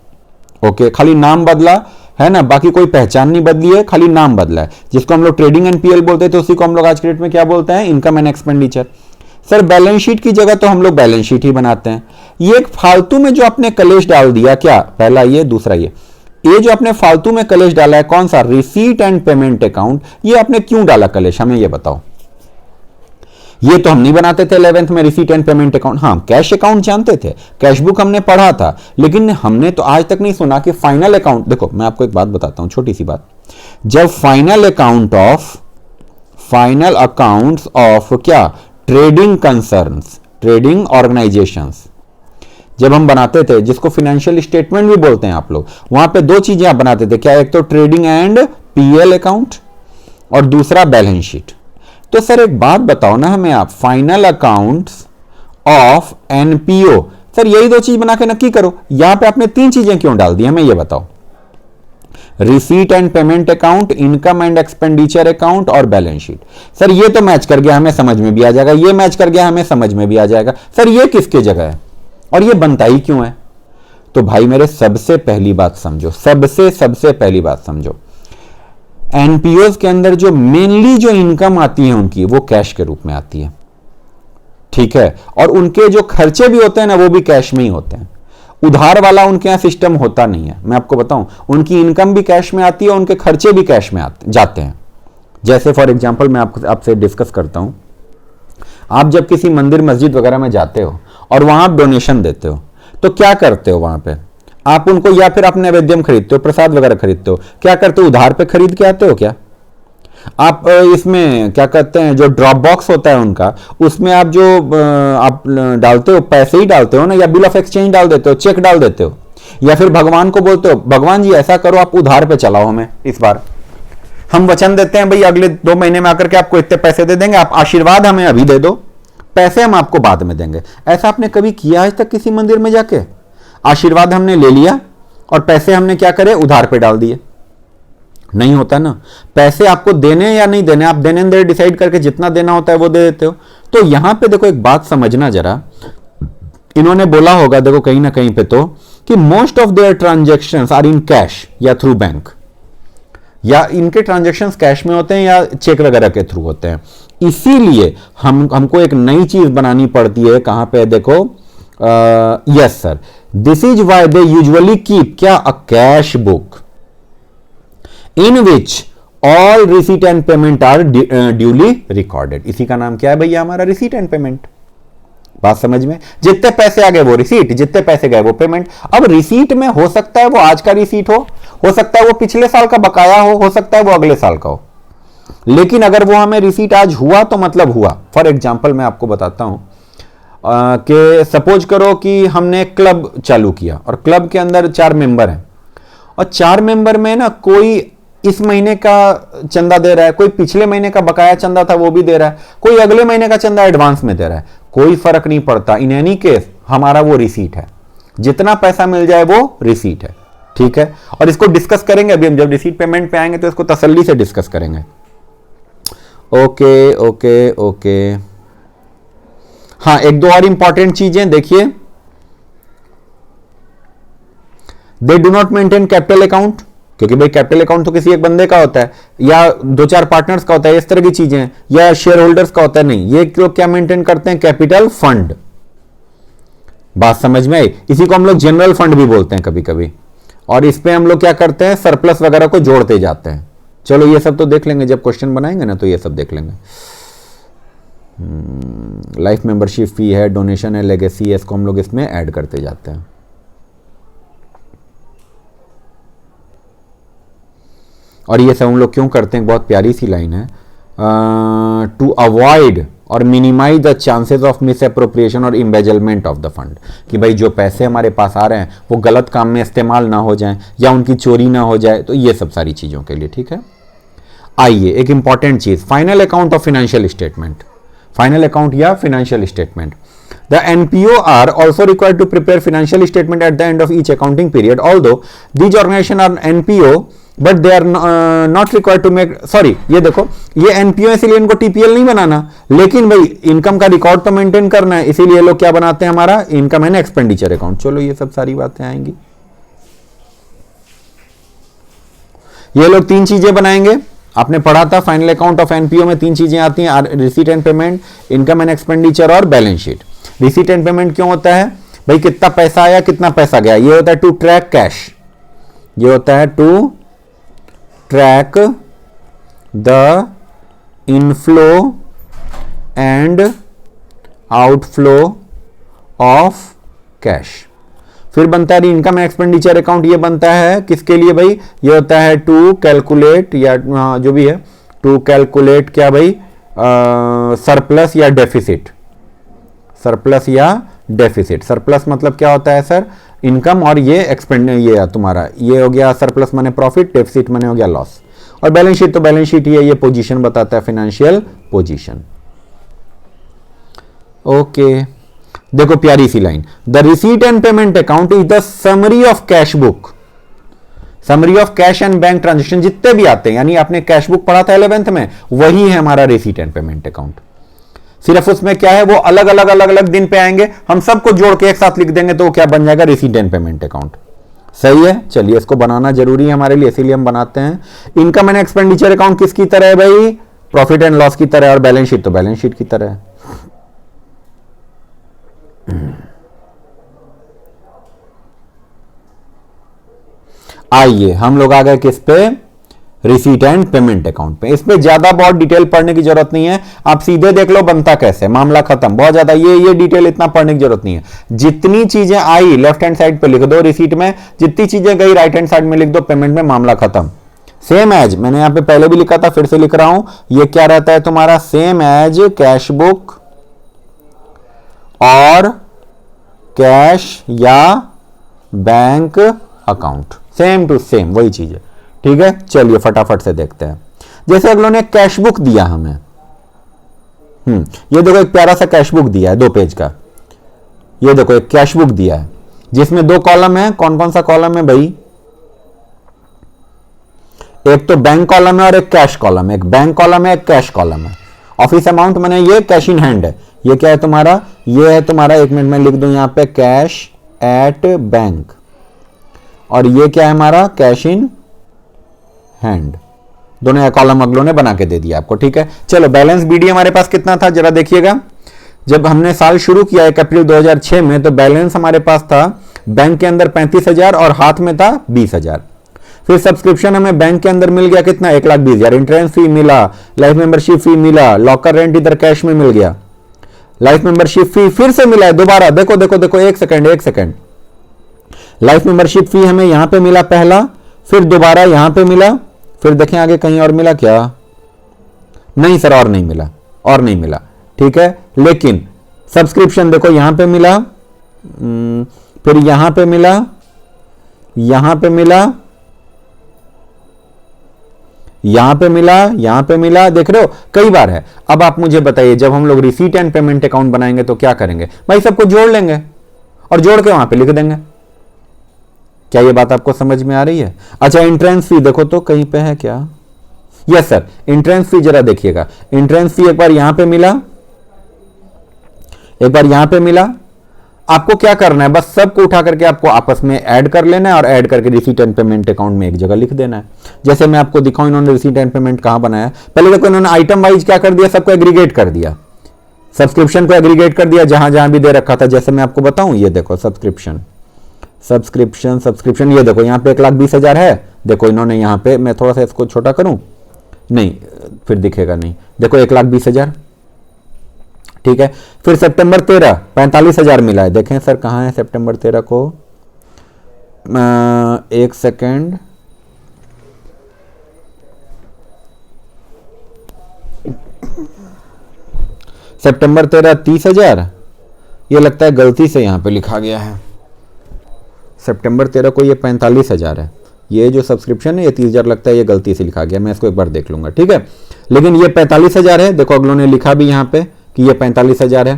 ओके, खाली नाम बदला है ना, बाकी कोई पहचान नहीं बदली है, खाली नाम बदला है। जिसको हम लोग ट्रेडिंग एंड पीएल बोलते थे उसी को हम लोग आज के डेट में क्या बोलते हैं, income and expenditure. Sir balance sheet की जगह तो हम लोग बैलेंस शीट ही बनाते हैं। ये एक फालतू में जो आपने कलेश डाल दिया, क्या पहला ये दूसरा ये जो आपने फालतू में कलेश डाला है, कौन सा, रिसीट एंड पेमेंट अकाउंट, ये आपने क्यों डाला कलेश, हमें ये बताओ। ये तो हम नहीं बनाते थे 11th में रिसीट एंड पेमेंट अकाउंट। हाँ, कैश अकाउंट जानते थे, कैश बुक हमने पढ़ा था, लेकिन हमने तो आज तक नहीं सुना कि फाइनल अकाउंट। देखो मैं आपको एक बात बताता हूं, छोटी सी बात। जब फाइनल अकाउंट्स ऑफ क्या, ट्रेडिंग कंसर्न्स, ट्रेडिंग ऑर्गेनाइजेशंस जब हम बनाते थे, जिसको फाइनेंशियल स्टेटमेंट भी बोलते हैं आप लोग, वहां पे दो चीजें आप बनाते थे, क्या, एक तो ट्रेडिंग एंड पीएल अकाउंट और दूसरा बैलेंस शीट। तो सर एक बात बताओ ना हमें आप, final accounts of NPO, sir यही दो चीज बना के नक्की करो, यहां पे आपने तीन चीजें क्यों डाल दी हमें ये बताओ, receipt and payment account, income and expenditure account और बैलेंस शीट। सर ये तो मैच कर गया, हमें समझ में भी आ जाएगा, ये मैच कर गया, हमें समझ में भी आ जाएगा। सर ये किसके जगह है और ये बनता ही क्यों है? तो भाई मेरे सबसे पहली बात समझो, सबसे पहली बात समझो, एनपीओ के अंदर जो मेनली जो इनकम आती है उनकी, वो कैश के रूप में आती है, ठीक है, और उनके जो खर्चे भी होते हैं ना, वो भी कैश में ही होते हैं। उधार वाला उनके यहां सिस्टम होता नहीं है। मैं आपको बताऊं, उनकी इनकम भी कैश में आती है और उनके खर्चे भी कैश में जाते हैं। जैसे फॉर एग्जांपल मैं आपसे डिस्कस करता हूं, आप जब किसी मंदिर मस्जिद वगैरह में जाते हो और वहां आप डोनेशन देते हो, तो क्या करते हो वहां पे आप उनको, या फिर आप नैवेद्यम खरीदते हो, प्रसाद वगैरह खरीदते हो, क्या करते हो, उधार पे खरीद के आते हो क्या? आप इसमें क्या कहते हैं, जो ड्रॉप बॉक्स होता है उनका, उसमें आप जो आप डालते हो, पैसे ही डालते हो ना, या बिल ऑफ एक्सचेंज डाल देते हो, चेक डाल देते हो, या फिर भगवान को बोलते हो, भगवान जी ऐसा करो आप उधार पे चलाओ हमें, इस बार हम वचन देते हैं भाई अगले 2 महीने में आकर के आपको इतने पैसे दे देंगे, आप आशीर्वाद हमें अभी दे दो, पैसे हम आपको बाद में देंगे। ऐसा आपने कभी किया आज तक किसी मंदिर में जाके? आशीर्वाद हमने ले लिया और पैसे हमने क्या करे, उधार पे डाल दिए? नहीं होता ना। पैसे आपको देने या नहीं देने, आप देने दे डिसाइड करके जितना देना होता है वो दे देते हो। तो यहां पे देखो एक बात समझना जरा, इन्होंने बोला होगा देखो कहीं ना कहीं पे तो, कि most of their transactions are in cash या थ्रू बैंक, या इनके ट्रांजैक्शंस कैश में होते हैं या चेक वगैरह के थ्रू होते हैं। इसीलिए हमको एक नई चीज बनानी पड़ती है, कहां पे देखो, yes sir, this is why they usually keep क्या, a cash book in which all receipt and payment are duly recorded. इसी का नाम क्या है भैया, हमारा रिसीट एंड पेमेंट। बात समझ में? जितने पैसे आ गए वो रिसीट, जितने पैसे गए वो पेमेंट। अब रिसीट में हो सकता है वो आज का रिसीट हो सकता है वो पिछले साल का बकाया हो सकता है वो अगले साल का हो, लेकिन अगर वो हमें रिसीट आज हुआ तो मतलब हुआ। फॉर एग्जाम्पल मैं आपको बताता हूं कि सपोज करो कि हमने क्लब चालू किया और क्लब के अंदर 4 मेंबर हैं, और 4 मेंबर में ना कोई इस महीने का चंदा दे रहा है, कोई पिछले महीने का बकाया चंदा था वो भी दे रहा है, कोई अगले महीने का चंदा एडवांस में दे रहा है, कोई फर्क नहीं पड़ता। इन एनी केस हमारा वो रिसीट है, जितना पैसा मिल जाए वो रिसीट है, ठीक है। और इसको डिस्कस करेंगे अभी हम, जब रिसीट पेमेंट पे आएंगे तो इसको तसल्ली से डिस्कस करेंगे। ओके ओके ओके, हाँ एक दो और इंपॉर्टेंट चीजें देखिए, they do not maintain capital account, क्योंकि भाई कैपिटल अकाउंट तो किसी एक बंदे का होता है या 2-4 पार्टनर्स का होता है, इस तरह की चीजें, या शेयर होल्डर्स का होता है, नहीं, ये लोग क्या मेंटेन करते हैं, कैपिटल फंड। बात समझ में आई? इसी को हम लोग जनरल फंड भी बोलते हैं कभी कभी, और इस पे हम लोग क्या करते हैं, सरप्लस वगैरह को जोड़ते जाते हैं। चलो ये सब तो देख लेंगे जब क्वेश्चन बनाएंगे ना, तो ये सब देख लेंगे। लाइफ मेंबरशिप फी है, डोनेशन है, लेगेसी है, इसको हम लोग इसमें ऐड करते जाते हैं। और ये सब हम लोग क्यों करते हैं, बहुत प्यारी सी लाइन है, टू अवॉइड और minimise the chances of misappropriation और इम्बेजलमेंट ऑफ द फंड, कि भाई जो पैसे हमारे पास आ रहे हैं वो गलत काम में इस्तेमाल ना हो जाएं या उनकी चोरी ना हो जाए, तो ये सब सारी चीज़ों के लिए, ठीक है। आइए एक इंपॉर्टेंट चीज़, final account of financial statement, final account या financial statement. The NPO are also required to prepare financial statement at the end of each accounting period. Although these organizations are NPO, but they are not required to make. Sorry, ये देखो, ये NPO इसलिए इनको TPL नहीं बनाना, लेकिन भाई income का record तो मेंटेन करना है, इसीलिए लोग क्या बनाते हैं, हमारा इनकम एंड एक्सपेंडिचर अकाउंट। चलो ये सब सारी बातें आएंगी। ये लोग 3 चीजें बनाएंगे, आपने पढ़ा था फाइनल अकाउंट ऑफ एनपीओ में 3 चीजें आती हैं, receipt and payment, income and expenditure और balance sheet. Receipt and payment क्यों होता है भाई, कितना पैसा आया कितना पैसा गया, ये होता है टू ट्रैक कैश, ये होता है to track the inflow and outflow of cash. फिर बनता है इनकम एंड एक्सपेंडिचर अकाउंट, ये बनता है किसके लिए भाई, ये होता है टू कैलकुलेट या जो भी है टू कैलकुलेट क्या भाई, सरप्लस या डेफिसिट, सरप्लस या डेफिसिट। सरप्लस मतलब क्या होता है सर, इनकम, और ये एक्सपेंड, ये तुम्हारा ये हो गया सरप्लस माने प्रॉफिट, डेफिसिट माने हो गया लॉस। और बैलेंस शीट तो बैलेंस शीट ही है, ये पोजीशन बताता है, फाइनेंशियल पोजीशन। ओके देखो प्यारी सी line, the receipt and payment account is the summary of cash book, summary of cash and bank transaction जितने भी आते हैं, यानी आपने कैश बुक पढ़ा था 11th में, वही है हमारा रिसीट एंड पेमेंट अकाउंट। सिर्फ उसमें क्या है, वो अलग अलग दिन पे आएंगे, हम सबको जोड़ के एक साथ लिख देंगे तो वो क्या बन जाएगा, रिसीट एंड पेमेंट अकाउंट। सही है, चलिए इसको बनाना जरूरी है हमारे लिए, इसीलिए हम बनाते हैं। इनकम एंड एक्सपेंडिचर अकाउंट किसकी तरह है भाई, प्रॉफिट एंड लॉस की तरह, और बैलेंस शीट तो बैलेंस शीट की तरह है। आइए हम लोग आ गए किस पे, रिसीट एंड पेमेंट अकाउंट पे। इस पे ज्यादा बहुत डिटेल पढ़ने की जरूरत नहीं है, आप सीधे देख लो बनता कैसे, मामला खत्म। बहुत ज्यादा ये डिटेल इतना पढ़ने की जरूरत नहीं है। जितनी चीजें आई लेफ्ट हैंड साइड पे लिख दो रिसीट में, जितनी चीजें गई राइट हैंड साइड में लिख दो पेमेंट में, मामला खत्म। सेम एज मैंने यहां पे पहले भी लिखा था, फिर से लिख रहा हूं, ये क्या रहता है तुम्हारा, सेम एज कैश बुक और कैश या bank account, same to same वही चीज है। ठीक है, चलिए फटाफट से देखते हैं। जैसे अगलों ने कैश बुक दिया हमें, ये देखो एक प्यारा सा कैश बुक दिया है 2 पेज का, ये देखो एक कैश बुक दिया है जिसमें 2 कॉलम है। कौन कौन सा कॉलम है भाई, एक तो बैंक कॉलम है और एक कैश कॉलम है, एक बैंक कॉलम है एक कैश कॉलम है। ऑफिस अमाउंट मैंने ये कैश इन हैंड है, ये क्या है तुम्हारा, ये है तुम्हारा, 1 मिनट में लिख दूं यहां पे, कैश एट बैंक, और ये क्या है हमारा, कैश इन हैंड। दोनों कॉलम अगलों ने बना के दे दिया आपको। ठीक है, चलो बैलेंस बीडी हमारे पास कितना था जरा देखिएगा। जब हमने साल शुरू किया 1 अप्रैल 2006 में, तो बैलेंस हमारे पास था बैंक के अंदर 35,000 और हाथ में था 20,000। फिर सब्सक्रिप्शन हमें बैंक के अंदर मिल गया कितना, 1,20,000। इंश्योरेंस फी मिला, लाइफ मेंबरशिप फी मिला, लॉकर रेंट इधर कैश में मिल गया, लाइफ मेंबरशिप फी फिर से मिला है दोबारा, देखो देखो देखो, एक सेकंड, लाइफ मेंबरशिप फी हमें यहां पे मिला पहला, फिर दोबारा यहां पे मिला, फिर देखें आगे कहीं और मिला क्या, नहीं सर और नहीं मिला। ठीक है, लेकिन सब्सक्रिप्शन देखो यहां पे मिला, फिर यहां पे मिला, यहां पे मिला, यहां पे मिला, यहां पे मिला, देख रहे हो कई बार है। अब आप मुझे बताइए, जब हम लोग रिसीट एंड पेमेंट अकाउंट बनाएंगे तो क्या करेंगे भाई, सबको जोड़ लेंगे और जोड़ के वहां पे लिख देंगे। क्या ये बात आपको समझ में आ रही है? अच्छा, एंट्रेंस फी देखो तो कहीं पे है क्या, यस सर, एंट्रेंस फी जरा देखिएगा। एंट्रेंस फी एक बार यहां पे मिला, एक बार यहां पे मिला। आपको क्या करना है, बस सबको उठा करके आपको आपस में ऐड कर लेना है और ऐड करके रिसीट एंड पेमेंट अकाउंट में एक जगह लिख देना है। जैसे मैं आपको दिखाऊं, इन्होंने रिसीट एंड पेमेंट कहां बनाया, पहले देखो इन्होंने आइटम वाइज क्या कर दिया, सबको एग्रीगेट कर दिया, सब्सक्रिप्शन को एग्रीगेट कर दिया जहां जहां भी दे रखा था। जैसे मैं आपको बताऊं, ये देखो सब्सक्रिप्शन, ये देखो यहां पे 1,20,000 है, देखो इन्होंने यहां पे, मैं थोड़ा सा इसको छोटा करूं, नहीं फिर दिखेगा नहीं, देखो 1,20,000। ठीक है, फिर सितंबर 13 45,000 मिला है, देखें सर कहां है सितंबर 13 को, एक सेकेंड, सितंबर 13 30,000, ये लगता है गलती से यहां पे लिखा गया है, सितंबर 13 को ये 45,000 है, ये जो सब्सक्रिप्शन है ये 30,000 लगता है, ये गलती से लिखा गया, मैं इसको एक बार देख लूंगा। ठीक है, लेकिन ये 45,000 है, देखो अगलों ने लिखा भी यहां पे कि ये 45,000 है।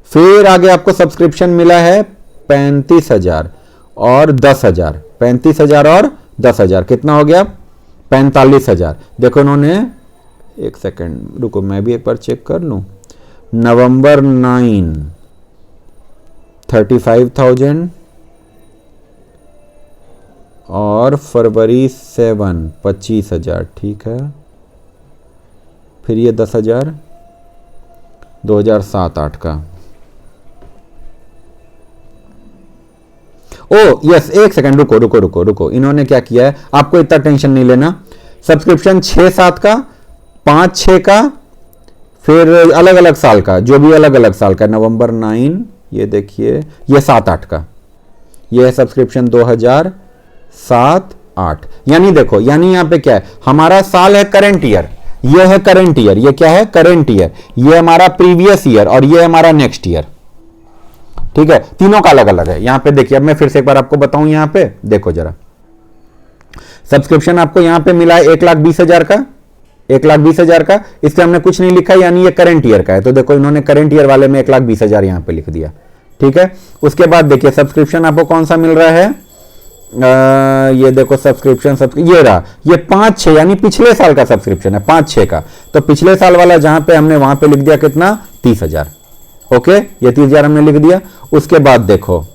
फिर आगे आपको सब्सक्रिप्शन मिला है 35,000 और 10,000, 35,000 और 10,000 कितना हो गया, 45,000। देखो उन्होंने, एक सेकेंड रुको मैं भी एक बार चेक कर लूं, नवंबर 9 35,000 और फरवरी 7 25,000। ठीक है, फिर ये 10,000 2007-8 का। ओ यस, एक सेकंड, रुको रुको रुको रुको, इन्होंने क्या किया है, आपको इतना टेंशन नहीं लेना। सब्सक्रिप्शन 6-7 का, 5-6 का, फिर अलग अलग साल का, जो भी अलग अलग साल का, नवंबर 9, ये देखिए, ये 7-8 का, ये है सब्सक्रिप्शन 2007-8। यानी देखो, यानी यहां पे क्या है, हमारा साल है करंट ईयर, ये है करंट ईयर, ये क्या है करंट ईयर, ये हमारा प्रीवियस ईयर और ये हमारा नेक्स्ट ईयर। ठीक है, तीनों का अलग अलग है। यहां पे देखिए, अब मैं फिर से एक बार आपको बताऊं, यहां पे देखो जरा, सब्सक्रिप्शन आपको यहां पे मिला है 1,20,000 का, 1,20,000 का, इससे हमने कुछ नहीं लिखा, यानी ये करंट ईयर का है, तो देखो इन्होंने करंट ईयर वाले में 1,20,000 यहां पे लिख दिया। ठीक है, उसके बाद देखिए सब्सक्रिप्शन आपको कौन सा मिल रहा है, ये देखो सब्सक्रिप्शन, ये रहा, ये 5-6 यानी पिछले साल का सब्सक्रिप्शन है, 5-6 का, तो पिछले साल वाला जहां पे हमने वहां पे लिख दिया कितना, 30,000। ओके, ये 30,000 हमने लिख दिया। उसके बाद देखो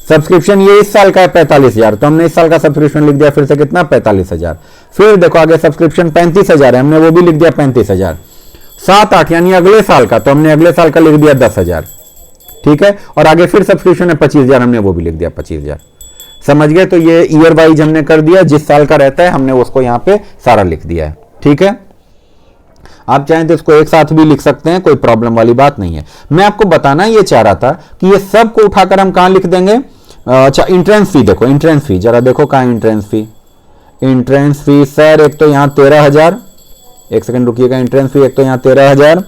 सब्सक्रिप्शन ये इस साल का है 45,000, तो हमने इस साल का सब्सक्रिप्शन लिख दिया फिर से कितना, 45,000। फिर देखो आगे सब्सक्रिप्शन 35,000 है, हमने वो भी लिख दिया 35,000। 7-8 यानी अगले साल का, तो हमने अगले साल का लिख दिया 10,000। ठीक है, और आगे फिर सब्सक्रिप्शन है 25,000, हमने वो भी लिख दिया 25,000। समझ गए, तो ये ईयर वाइज हमने कर दिया, जिस साल का रहता है हमने उसको यहां पे सारा लिख दिया है। ठीक है, आप चाहें तो इसको एक साथ भी लिख सकते हैं, कोई प्रॉब्लम वाली बात नहीं है। मैं आपको बताना ये चाह रहा था कि ये सब को उठाकर हम कहां लिख देंगे। अच्छा, इंट्रेंस फी देखो, इंट्रेंस फी जरा देखो कहां entrance fee, entrance fee sir एक तो यहां 13,000, एक सेकंड रुकिएगा, इंट्रेंस फी एक तो यहां 13,000,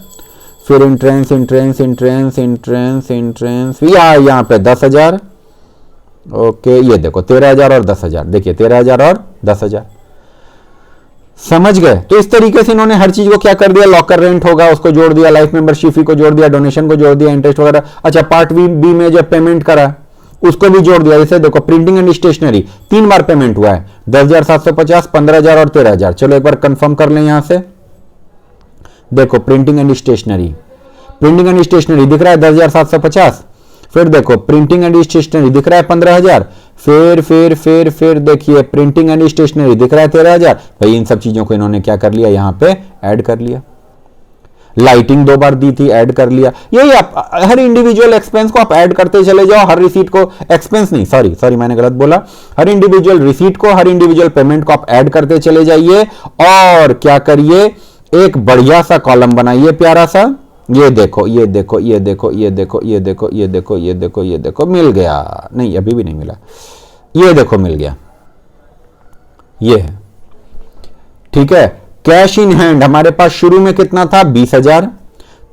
फिर entrance entrance entrance entrance entrance fee यहां पे 10,000। ओके, ये देखो 13,000 और 10,000, देखिए 13,000 और 10,000। समझ गए, तो इस तरीके से इन्होंने हर चीज को क्या कर दिया, लॉकर रेंट होगा उसको जोड़ दिया, लाइफ मेंबरशिप फी को जोड़ दिया, डोनेशन को जोड़ दिया, इंटरेस्ट वगैरह। अच्छा, पार्ट बी में जब पेमेंट करा उसको भी जोड़ दिया। जैसे देखो प्रिंटिंग एंड स्टेशनरी 3 बार पेमेंट हुआ है, 10,750, 15,000 और 13,000। चलो एक बार कंफर्म कर लें यहां से, देखो printing and stationery, printing and stationery दिख रहा है 10,750, फिर देखो प्रिंटिंग एंड स्टेशनरी दिख रहा है 15,000, फिर देखिए प्रिंटिंग एंड स्टेशनरी दिख रहा है 13,000। भाई इन सब चीजों को इन्होंने क्या कर लिया, यहां पे ऐड कर लिया। लाइटिंग 2 बार दी थी, ऐड कर लिया। यही आप हर इंडिविजुअल एक्सपेंस को आप ऐड करते चले जाओ, हर रिसीट को, एक्सपेंस नहीं, सॉरी मैंने गलत बोला, हर इंडिविजुअल रिसीट को, हर इंडिविजुअल पेमेंट को आप ऐड करते चले जाइए और क्या करिए, एक बढ़िया सा कॉलम बनाइए प्यारा सा। ये देखो ये देखो ये देखो ये देखो ये देखो ये देखो ये देखो ये देखो, मिल गया, नहीं अभी भी नहीं मिला, ये देखो मिल गया, ये है। ठीक है, कैश इन हैंड हमारे पास शुरू में कितना था, 20,000।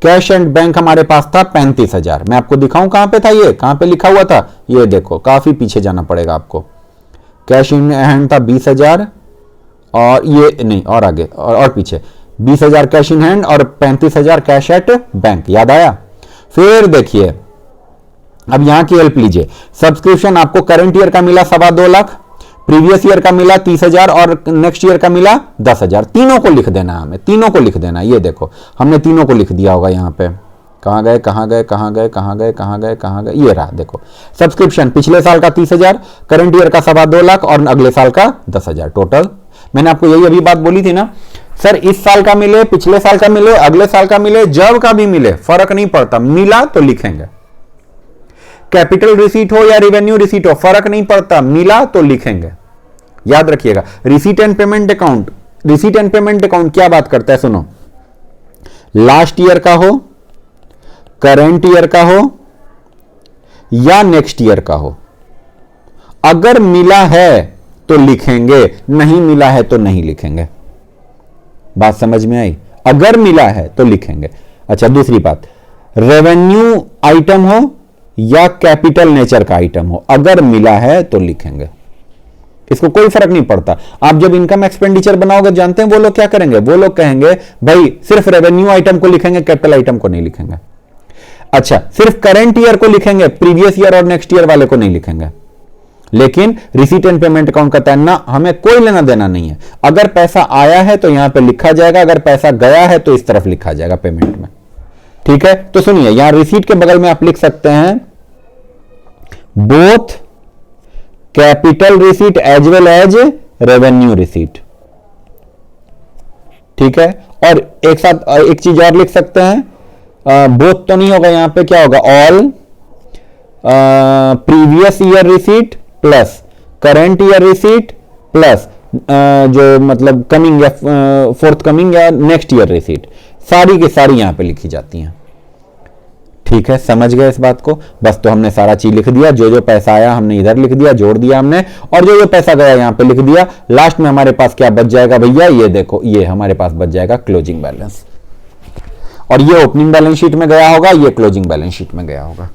कैश एंड बैंक हमारे पास था 35,000। मैं आपको दिखाऊं कहां पे था, ये कहां पे लिखा हुआ था, ये देखो, काफी पीछे जाना पड़ेगा आपको। कैश इन हैंड था 20,000 और ये नहीं, और आगे और पीछे 20,000 कैश इन हैंड और 35,000 कैश एट बैंक, याद आया। फिर देखिए अब यहां की हेल्प लीजिए, सब्सक्रिप्शन आपको करंट ईयर का मिला 2.25 लाख, प्रीवियस ईयर का मिला 30,000 और नेक्स्ट ईयर का मिला 10,000। तीनों को लिख देना, हमें तीनों को लिख देना। ये देखो हमने तीनों को लिख दिया होगा यहां पे, कहां गए कहां गए कहां गए कहां गए कहां गए कहां गए, ये रहा देखो सब्सक्रिप्शन पिछले साल का 30,000, करंट ईयर का 2.25 लाख और अगले साल का 10,000 टोटल। मैंने आपको यही अभी बात बोली थी ना सर, इस साल का मिले, पिछले साल का मिले, अगले साल का मिले, जब का भी मिले फर्क नहीं पड़ता, मिला तो लिखेंगे। कैपिटल रिसीट हो या रेवेन्यू रिसीट हो फर्क नहीं पड़ता, मिला तो लिखेंगे, याद रखिएगा। Receipt and payment account, receipt and payment account क्या बात करता है, सुनो, लास्ट ईयर का हो, करंट ईयर का हो या नेक्स्ट ईयर का हो, अगर मिला है तो लिखेंगे, नहीं मिला है तो नहीं लिखेंगे। बात समझ में आई, अगर मिला है तो लिखेंगे। अच्छा दूसरी बात, रेवेन्यू आइटम हो या कैपिटल नेचर का आइटम हो, अगर मिला है तो लिखेंगे, इसको कोई फर्क नहीं पड़ता। आप जब इनकम एक्सपेंडिचर बनाओगे, जानते हैं वो लोग क्या करेंगे, वो लोग कहेंगे भाई सिर्फ रेवेन्यू आइटम को लिखेंगे, कैपिटल आइटम को नहीं लिखेंगे। अच्छा, सिर्फ करंट ईयर को लिखेंगे, प्रीवियस ईयर और नेक्स्ट ईयर वाले को नहीं लिखेंगे। लेकिन रिसीट एंड पेमेंट अकाउंट का तैरना हमें कोई लेना देना नहीं है। अगर पैसा आया है तो यहां पे लिखा जाएगा, अगर पैसा गया है तो इस तरफ लिखा जाएगा पेमेंट में। ठीक है, तो सुनिए, यहां रिसीट के बगल में आप लिख सकते हैं both capital receipt as well as revenue receipt. ठीक है। और एक साथ एक चीज और लिख सकते हैं, बोथ तो नहीं होगा, यहां पे क्या होगा, all previous year receipt plus current year receipt plus जो मतलब कमिंग या फोर्थ कमिंग या नेक्स्ट ईयर रिसीट, सारी की सारी यहां पे लिखी जाती हैं। ठीक है, समझ गए इस बात को? बस तो हमने सारा चीज लिख दिया, जो जो पैसा आया हमने इधर लिख दिया, जोड़ दिया हमने, और जो जो पैसा गया यहां पे लिख दिया। लास्ट में हमारे पास क्या बच जाएगा भैया, ये देखो, ये हमारे पास बच जाएगा क्लोजिंग बैलेंस, और ये ओपनिंग बैलेंस शीट में गया होगा, ये क्लोजिंग बैलेंस शीट में गया होगा।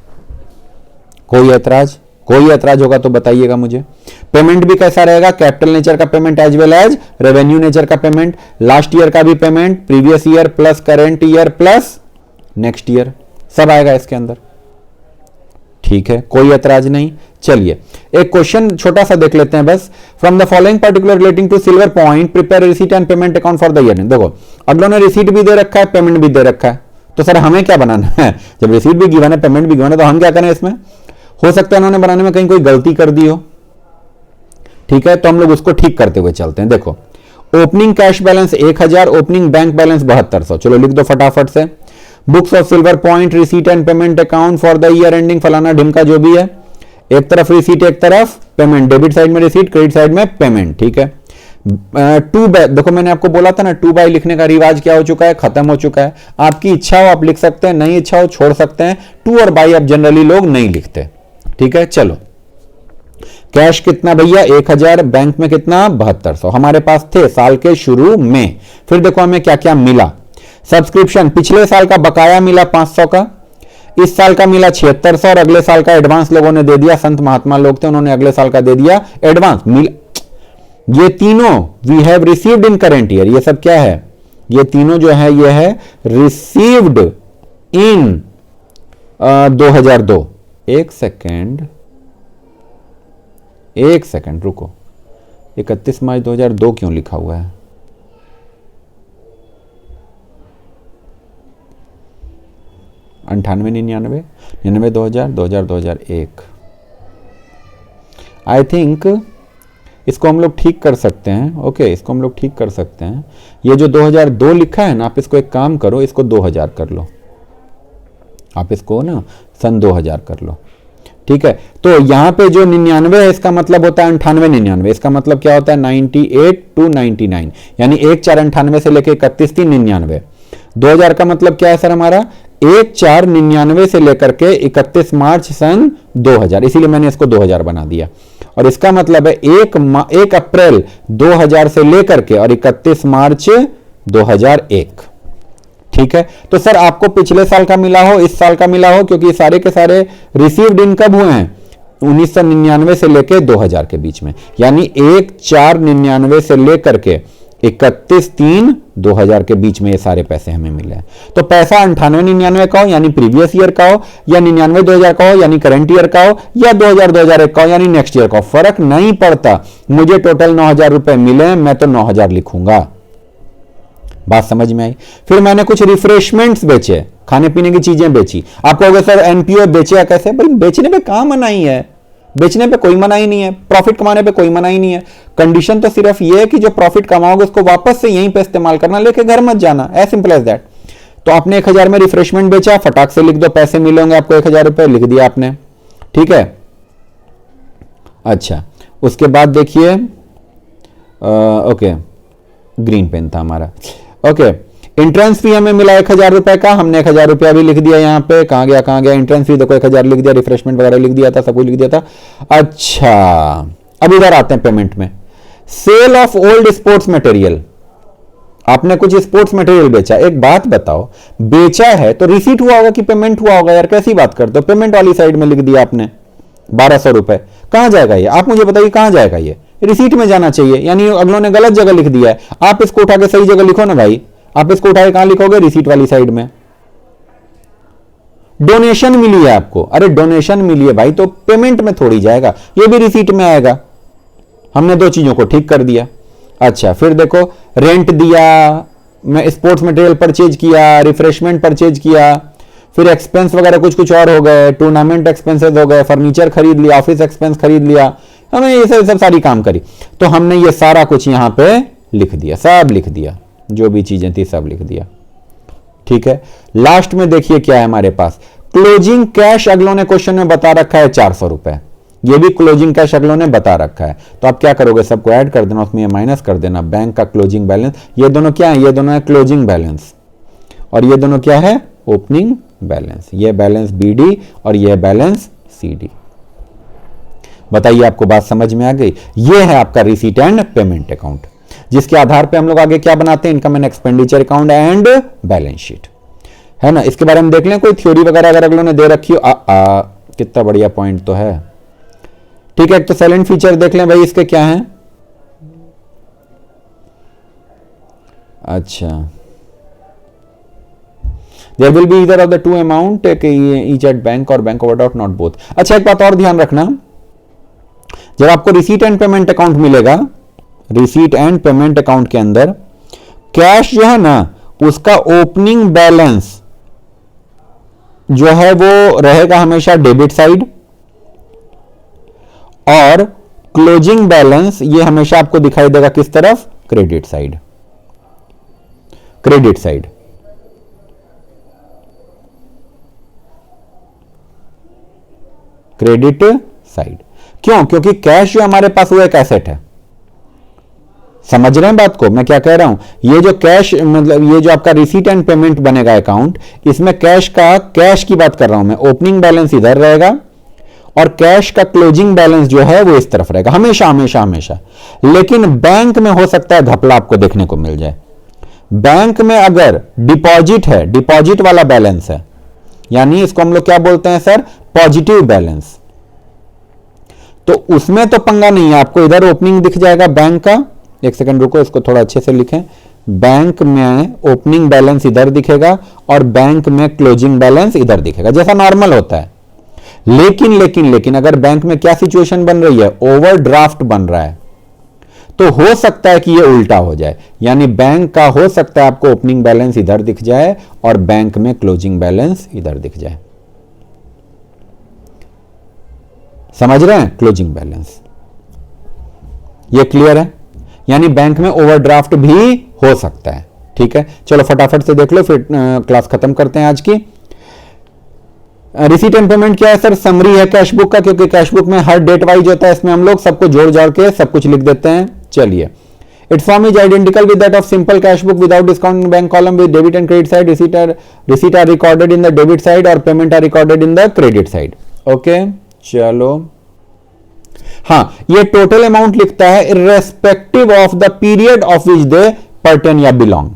कोई ऐतराज? कोई ऐतराज होगा तो बताइएगा मुझे। पेमेंट भी कैसा रहेगा, कैपिटल नेचर का payment as well as revenue nature का पेमेंट, लास्ट ईयर का भी payment, previous year plus current year plus next year, सब आएगा इसके अंदर। ठीक है, कोई ऐतराज नहीं। चलिए एक क्वेश्चन छोटा सा देख लेते हैं बस। From the following particular relating to silver point prepare receipt and payment account for the year. देखो अगलों ने रिसीट भी दे रखा है, पेमेंट भी दे रखा है, तो सर हमें क्या बनाना है? जब रिसीट भी गिवन है, पेमेंट भी गिवन है, तो हम क्या करें इसमें? हो सकता है उन्होंने बनाने में कहीं कोई गलती कर दी हो, ठीक है, तो हम लोग उसको ठीक करते हुए चलते हैं। देखो opening cash balance 1000, opening bank balance 7200, चलो लिख दो फटाफट से। Books of silver point receipt and payment account for the year ending फलाना ढिमका जो भी है, एक तरफ रिसीट एक तरफ पेमेंट, डेबिट साइड में रिसीट क्रेडिट साइड में पेमेंट। ठीक है, 2 बाय, देखो मैंने आपको बोला था ना 2 बाय लिखने का रिवाज क्या हो चुका है, खत्म हो चुका है। आपकी इच्छा हो आप लिख सकते हैं, नहीं इच्छा हो छोड़ सकते हैं। 2 और बाय अब जनरली लोग नहीं लिखते। ठीक है, चलो कैश कितना भैया 1000, बैंक में कितना 7200 हमारे पास थे साल के शुरू में। फिर देखो हमें क्या क्या मिला। सब्सक्रिप्शन पिछले साल का बकाया मिला 500 का, इस साल का मिला 7600, और अगले साल का एडवांस लोगों ने दे दिया, संत महात्मा लोग थे उन्होंने अगले साल का दे दिया एडवांस मिला। ये तीनों we have received in current year, ये सब क्या है, ये तीनों जो है ये है रिसीव्ड इन 2002। एक सेकेंड रुको, 31 मार्च 2002 क्यों लिखा हुआ है? अंठानवे 99 99 2000 2000 2001 आई थिंक इसको हम लोग ठीक कर सकते हैं। ओके, इसको हम लोग ठीक कर सकते हैं। ये जो 2002 लिखा है ना, आप इसको एक काम करो, इसको 2000 कर लो, आप इसको ना सन 2000 कर लो। ठीक है, तो यहां पे जो 99 है इसका मतलब होता है 98 99, इसका मतलब क्या होता है 98 to 99, यानी 1498 से लेकर 31 3 99। 2000 का मतलब क्या है सर हमारा 1499 से लेकर के 31 मार्च सन 2000, इसीलिए मैंने इसको 2000 बना दिया। और इसका मतलब है 1 अप्रैल 2000 से लेकर के और 31 मार्च 2001। ठीक है, तो सर आपको पिछले साल का मिला हो, इस साल का मिला हो, क्योंकि सारे के सारे रिसीव्ड इन कब हुए हैं 1999 से लेकर 2000 के बीच में, यानी 1499 से लेकर के 31 3 2000 के बीच में ये सारे पैसे हमें मिले हैं। तो पैसा 98 99 का हो यानी प्रीवियस ईयर का हो, या 99 2000 का हो यानी करंट ईयर का हो, या 2000 2001 का हो यानी नेक्स्ट ईयर का हो, फर्क नहीं पड़ता। मुझे टोटल 9000 रुपए मिले, मैं तो 9000 लिखूंगा। बात समझ में आई? फिर मैंने कुछ रिफ्रेशमेंट्स बेचे, खाने पीने की चीजें बेची। आप कहोगे सर एनपीओ बेचे कैसे? भाई बेचने पे कहां मनाही है, बेचने पे कोई मनाही नहीं है, प्रॉफिट कमाने पे कोई मनाही नहीं है। कंडीशन तो सिर्फ ये है कि जो प्रॉफिट कमाओगे उसको वापस से यहीं पे इस्तेमाल करना, लेके घर मत जाना, एज सिंपल एज दैट। तो आपने 1000 में रिफ्रेशमेंट बेचा, फटाक से लिख दो, पैसे मिलेंगे आपको 1000 रुपए, लिख दिया आपने। ठीक है, अच्छा उसके बाद देखिए ओके, ग्रीन पेन था हमारा। ओके, एंट्रेंस फी हमें मिला 1000 रुपए का, हमने 1000 रुपया भी लिख दिया यहाँ पे। कहां गया एंट्रेंस फी, देखो 1000 लिख दिया, रिफ्रेशमेंट वगैरह लिख दिया था, सब कुछ लिख दिया था। अच्छा अब इधर आते हैं पेमेंट में। Sale of old sports material, आपने कुछ स्पोर्ट्स मटेरियल बेचा। एक बात बताओ, बेचा है तो रिसीट हुआ होगा कि पेमेंट हुआ होगा? यार कैसी बात करते हो, पेमेंट वाली साइड में लिख दिया आपने 1200 रुपए। कहां जाएगा ये, आप मुझे बताइए कहां जाएगा ये? रिसीट में जाना चाहिए, यानी अगलों ने गलत जगह लिख दिया है। आप इसको उठा के सही जगह लिखो ना भाई, आप इसको उठा के कहां लिखोगे? रिसीट वाली साइड में। डोनेशन मिली है आपको, अरे डोनेशन मिली है भाई तो पेमेंट में थोड़ी जाएगा, ये भी रिसीट में आएगा। हमने दो चीजों को ठीक कर दिया। अच्छा फिर देखो, रेंट दिया, मैं स्पोर्ट्स मटेरियल परचेज किया, रिफ्रेशमेंट परचेज किया, फिर एक्सपेंस वगैरह कुछ और हो गए, टूर्नामेंट एक्सपेंसेस हो गए, फर्नीचर खरीद लिया, ऑफिस एक्सपेंस खरीद लिया, हमने ये सब सारी काम करी। तो हमने ये सारा कुछ यहां पे लिख दिया, सब लिख दिया। जो भी चीजें थी सब लिख दिया। ठीक है, लास्ट में देखिए क्या है हमारे पास, क्लोजिंग कैश अगलों ने क्वेश्चन में बता रखा है 400 रुपए, ये भी क्लोजिंग कैश अगलों ने बता रखा है। तो आप क्या करोगे, सबको ऐड कर देना, उसमें माइनस कर देना, बैंक का क्लोजिंग बैलेंस, ये दोनों क्या है, ये दोनों है क्लोजिंग बैलेंस, और ये दोनों क्या है, ओपनिंग बैलेंस। ये बैलेंस बीडी और ये बैलेंस सीडी। बताइए आपको बात समझ में आ गई। ये है आपका रिसीट एंड पेमेंट अकाउंट, जिसके आधार पे हम लोग आगे क्या बनाते हैं, income and expenditure account and balance sheet, है ना। इसके बारे में देख लें, कोई थ्योरी वगैरह अगर अगलों ने दे रखी हो। कितना बढ़िया पॉइंट तो है। ठीक है, एक तो साइलेंट फीचर देख लें भाई, इसके क्या है। अच्छा, there will be either of the two amount each at bank और बैंक ओवरड्राफ्ट, नॉट बोथ। अच्छा, एक बात और ध्यान रखना, जब आपको रिसीट एंड पेमेंट अकाउंट मिलेगा, रिसीट एंड पेमेंट अकाउंट के अंदर कैश जो है ना, उसका ओपनिंग बैलेंस जो है वो रहेगा हमेशा डेबिट साइड, और क्लोजिंग बैलेंस ये हमेशा आपको दिखाई देगा किस तरफ, credit side. Credit side, credit side. क्यों? क्योंकि कैश जो हमारे पास वो एक एसेट है। समझ रहे हैं बात को मैं क्या कह रहा हूं। ये जो कैश मतलब ये जो आपका रिसीट एंड पेमेंट बनेगा अकाउंट, इसमें कैश की बात कर रहा हूं मैं, ओपनिंग बैलेंस इधर रहेगा और कैश का क्लोजिंग बैलेंस जो है वो इस तरफ रहेगा, हमेशा हमेशा हमेशा। लेकिन बैंक में हो सकता है घपला आपको देखने को मिल जाए। बैंक में अगर डिपॉजिट है, डिपॉजिट वाला बैलेंस है, यानी इसको हम लोग क्या बोलते हैं सर, पॉजिटिव बैलेंस, तो उसमें तो पंगा नहीं है। आपको इधर ओपनिंग दिख जाएगा बैंक का, एक सेकंड रुको, इसको थोड़ा अच्छे से लिखें। बैंक में ओपनिंग बैलेंस इधर दिखेगा और बैंक में क्लोजिंग बैलेंस इधर दिखेगा, जैसा नॉर्मल होता है। लेकिन अगर बैंक में क्या सिचुएशन बन रही है, ओवरड्राफ्ट बन रहा है, तो हो सकता है कि ये उल्टा हो जाए, यानी बैंक का हो सकता है आपको ओपनिंग बैलेंस इधर दिख जाए और बैंक में क्लोजिंग बैलेंस इधर दिख जाए। समझ रहे हैं, क्लोजिंग बैलेंस। ये क्लियर है, यानी बैंक में ओवरड्राफ्ट भी हो सकता है। ठीक है, चलो फटाफट से देख लो, फिर क्लास खत्म करते हैं आज की। रिसीट एंड पेमेंट क्या है सर, समरी है कैशबुक का, क्योंकि कैशबुक में हर डेट वाइज होता है, इसमें हम लोग सबको जोड़ जोड़ के सब कुछ लिख देते हैं। चलिए, its form is identical with that of simple cashbook without discount in bank column with debit and credit side. Receipt are recorded in the debit side और payment are recorded in the credit side. Okay, चलो, हाँ, ये total amount लिखता है irrespective of the period of which they pertain या belong.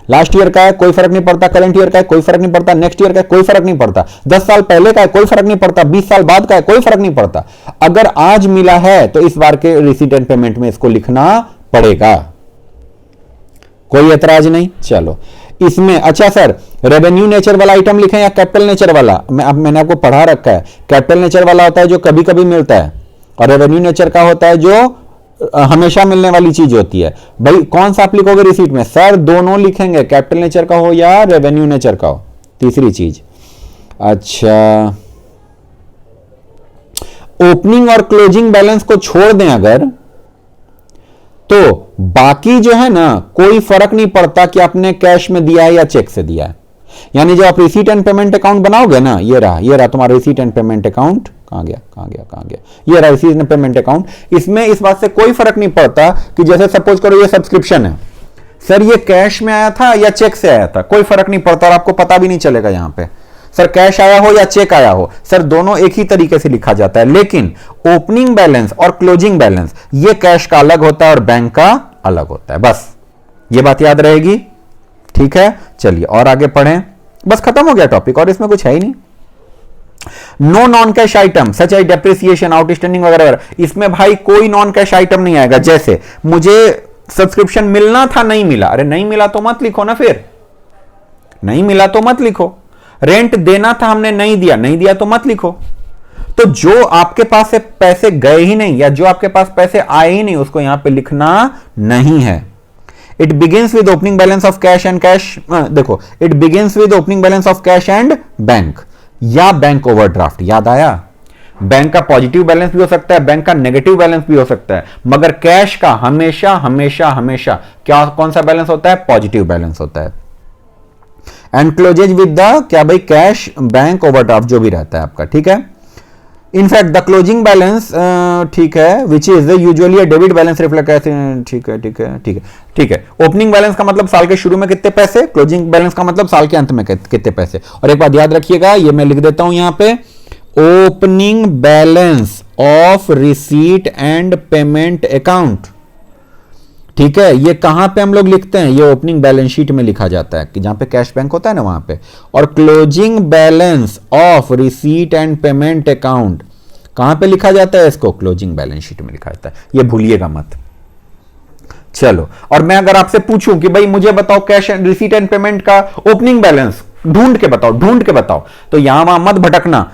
Last year का है कोई फर्क नहीं पड़ता, करंट ईयर का है कोई फर्क नहीं पड़ता, नेक्स्ट ईयर का है कोई फर्क नहीं पड़ता, 10 साल पहले का है कोई फर्क नहीं पड़ता, 20 साल बाद का है कोई फर्क नहीं पड़ता। अगर आज मिला है तो इस बार के रिसीट एंड पेमेंट में इसको लिखना पड़ेगा, कोई एतराज नहीं। चलो, इसमें अच्छा सर रेवेन्यू नेचर वाला आइटम लिखें या कैपिटल नेचर वाला? मैंने आपको पढ़ा रखा है, कैपिटल नेचर वाला होता है जो कभी कभी मिलता है, और रेवेन्यू नेचर का होता है जो हमेशा मिलने वाली चीज होती है। भाई कौन सा आप लिखोगे रिसीट में? सर दोनों लिखेंगे, कैपिटल नेचर का हो या रेवेन्यू नेचर का हो। तीसरी चीज, अच्छा, ओपनिंग और क्लोजिंग बैलेंस को छोड़ दें अगर, तो बाकी जो है ना कोई फर्क नहीं पड़ता कि आपने कैश में दिया है या चेक से दिया है। यानी जब आप रिसीट एंड पेमेंट अकाउंट बनाओगे ना, ये रहा तुम्हारा रिसीट एंड पेमेंट अकाउंट। कहां गया, ये रहा रिसीट एंड पेमेंट अकाउंट। इसमें इस बात से कोई फर्क नहीं पड़ता कि जैसे सपोज करो ये सब्सक्रिप्शन है, सर ये कैश में आया था या चेक से आया था, कोई फर्क नहीं पड़ता और आपको पता भी नहीं चलेगा यहां पे सर कैश आया हो या चेक आया हो, सर दोनों एक ही तरीके से लिखा जाता है। लेकिन ओपनिंग बैलेंस और क्लोजिंग बैलेंस ये कैश का अलग होता है और बैंक का अलग होता है। बस ये बात याद रहेगी, ठीक है। चलिए और आगे पढ़ें, बस खत्म हो गया टॉपिक और इसमें कुछ है ही नहीं। No non cash item such as depreciation, outstanding वगैरह, इसमें भाई कोई नॉन कैश आइटम नहीं आएगा। जैसे मुझे सब्सक्रिप्शन मिलना था नहीं मिला, अरे नहीं मिला तो मत लिखो ना, फिर नहीं मिला तो मत लिखो। रेंट देना था हमने नहीं दिया तो मत लिखो। तो जो आपके पास से पैसे गए ही नहीं या जो आपके पास पैसे आए ही नहीं उसको यहां पे लिखना नहीं है। It begins with opening balance of cash and cash, देखो it begins with opening balance of cash and bank या बैंक ओवरड्राफ्ट। याद आया, बैंक का पॉजिटिव बैलेंस भी हो सकता है, बैंक का नेगेटिव बैलेंस भी हो सकता है, मगर कैश का हमेशा हमेशा हमेशा क्या कौन सा बैलेंस होता है? पॉजिटिव बैलेंस होता है। एंड क्लोजेज विद द क्या भाई? कैश, बैंक, ओवरड्राफ्ट जो भी रहता है आपका, ठीक है। इनफैक्ट द क्लोजिंग बैलेंस, ठीक है, which is usually a debit balance reflect, ठीक है ठीक है ठीक है ठीक है। ओपनिंग बैलेंस का मतलब साल के शुरू में कितने पैसे, क्लोजिंग बैलेंस का मतलब साल के अंत में कितने पैसे। और एक बात याद रखिएगा, ये मैं लिख देता हूं यहां पे, opening balance of receipt and payment account, ठीक है। ये कहां पे हम लोग लिखते हैं? ये ओपनिंग बैलेंस शीट में लिखा जाता है कि जहां पे कैश बैंक होता है ना वहां पे। और closing balance of receipt and payment account कहां पे लिखा जाता है? इसको क्लोजिंग बैलेंस शीट में लिखा जाता है, ये भूलिएगा मत। चलो, और मैं अगर आपसे पूछूं कि भाई मुझे बताओ cash and receipt and payment का ओपनिंग बैलेंस ढूंढ के बताओ, ढूंढ के बताओ, तो यहां वहां मत भटकना,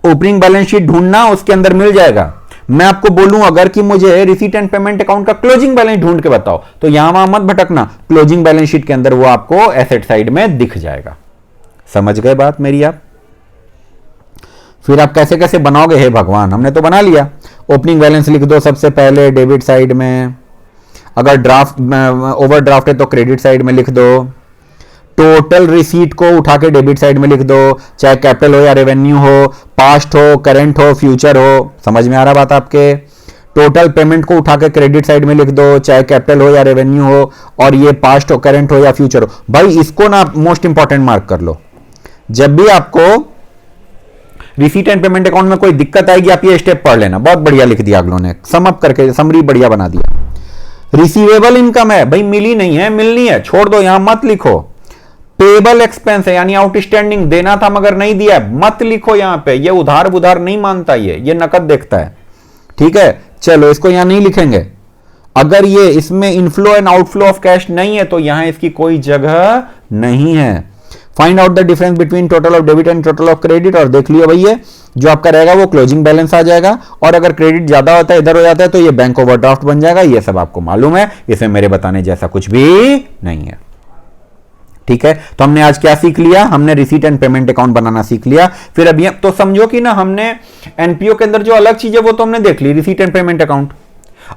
ओपनिंग बैलेंस शीट ढूंढना, उसके अंदर मिल जाएगा। मैं आपको बोलूं अगर कि मुझे रिसीट एंड पेमेंट अकाउंट का क्लोजिंग बैलेंस ढूंढ के बताओ, तो यहां वहां मत भटकना, क्लोजिंग बैलेंस शीट के अंदर वो आपको एसेट साइड में दिख जाएगा। समझ गए बात मेरी आप? फिर आप कैसे कैसे बनाओगे? हे भगवान, हमने तो बना लिया। ओपनिंग बैलेंस लिख दो सबसे पहले डेबिट साइड में, अगर ड्राफ्ट ओवरड्राफ्ट है तो क्रेडिट साइड में लिख दो। टोटल रिसीट को उठा के डेबिट साइड में लिख दो, चाहे कैपिटल हो या रेवेन्यू हो, पास्ट हो, करंट हो, फ्यूचर हो। समझ में आ रहा बात आपके? टोटल पेमेंट को उठा के क्रेडिट साइड में लिख दो, चाहे कैपिटल हो या रेवेन्यू हो, और ये पास्ट हो, करंट हो या फ्यूचर हो। भाई इसको ना मोस्ट इंपॉर्टेंट मार्क कर लो। जब भी आपको रिसीट एंड पेमेंट अकाउंट में कोई दिक्कत आएगी, आप ये स्टेप पढ़ लेना। बहुत बढ़िया लिख दिया अगलों ने, सम अप करके समरी बढ़िया बना दिया। रिसीवेबल इनकम है भाई, मिली नहीं है, मिलनी है, छोड़ दो, यहां मत लिखो। पेबल एक्सपेंस है, यानी आउटस्टैंडिंग, देना था मगर नहीं दिया, मत लिखो यहां पे। ये उधार बुधार नहीं मानता, ये नकद देखता है, ठीक है। चलो, इसको यहां नहीं लिखेंगे। अगर ये इसमें inflow and outflow of cash नहीं है तो यहां इसकी कोई जगह नहीं है। Find out the difference between total of debit and total of credit, और देख लियो भाई, ये जो आपका रहेगा वो क्लोजिंग बैलेंस आ जाएगा, और अगर क्रेडिट ज्यादा होता है, इधर हो जाता है, तो ये बैंक ओवरड्राफ्ट बन जाएगा। ये सब आपको मालूम है, इसमें मेरे बताने जैसा कुछ भी नहीं है, ठीक है। तो हमने आज क्या सीख लिया? हमने रिसीट एंड पेमेंट अकाउंट बनाना सीख लिया। फिर अभी तो समझो कि ना हमने एनपीओ के अंदर जो अलग चीज है वो तो हमने देख ली, रिसीट एंड पेमेंट अकाउंट।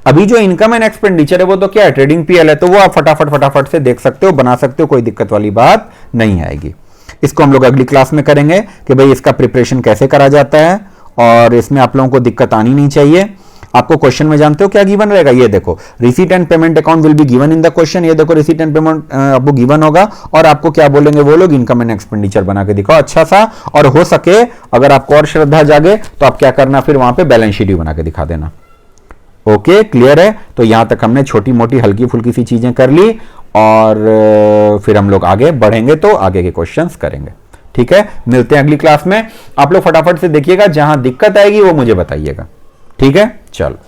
अभी जो इनकम एंड एक्सपेंडिचर है वो तो क्या है? ट्रेडिंग पीएल है, तो वो आप फटाफट से देख सकते हो, बना सकते हो, कोई दिक्कत वाली बात नहीं आएगी। इसको हम लोग अगली क्लास में करेंगे कि भाई इसका प्रिपरेशन कैसे करा जाता है, और इसमें आप लोगों को दिक्कत आनी नहीं चाहिए। आपको क्वेश्चन में जानते हो क्या गिवन रहेगा? ये देखो, receipt and payment account will be given in the question. ये देखो, रिसीट एंड पेमेंट आपको गिवन होगा, और आपको क्या बोलेंगे वो लोग? इनकम एंड एक्सपेंडिचर बना के दिखाओ अच्छा सा, और हो सके अगर आपको और श्रद्धा जागे तो आप क्या करना, फिर वहां पे बैलेंस शीट भी बना के दिखा देना। ओके, क्लियर है? तो यहां तक हमने छोटी मोटी हल्की फुल्की सी चीजें कर ली, और फिर हम लोग आगे बढ़ेंगे तो आगे के क्वेश्चंस करेंगे, ठीक है। मिलते हैं अगली क्लास में। आप लोग फटाफट से देखिएगा, जहां दिक्कत आएगी वो मुझे बताइएगा, ठीक है। चलो।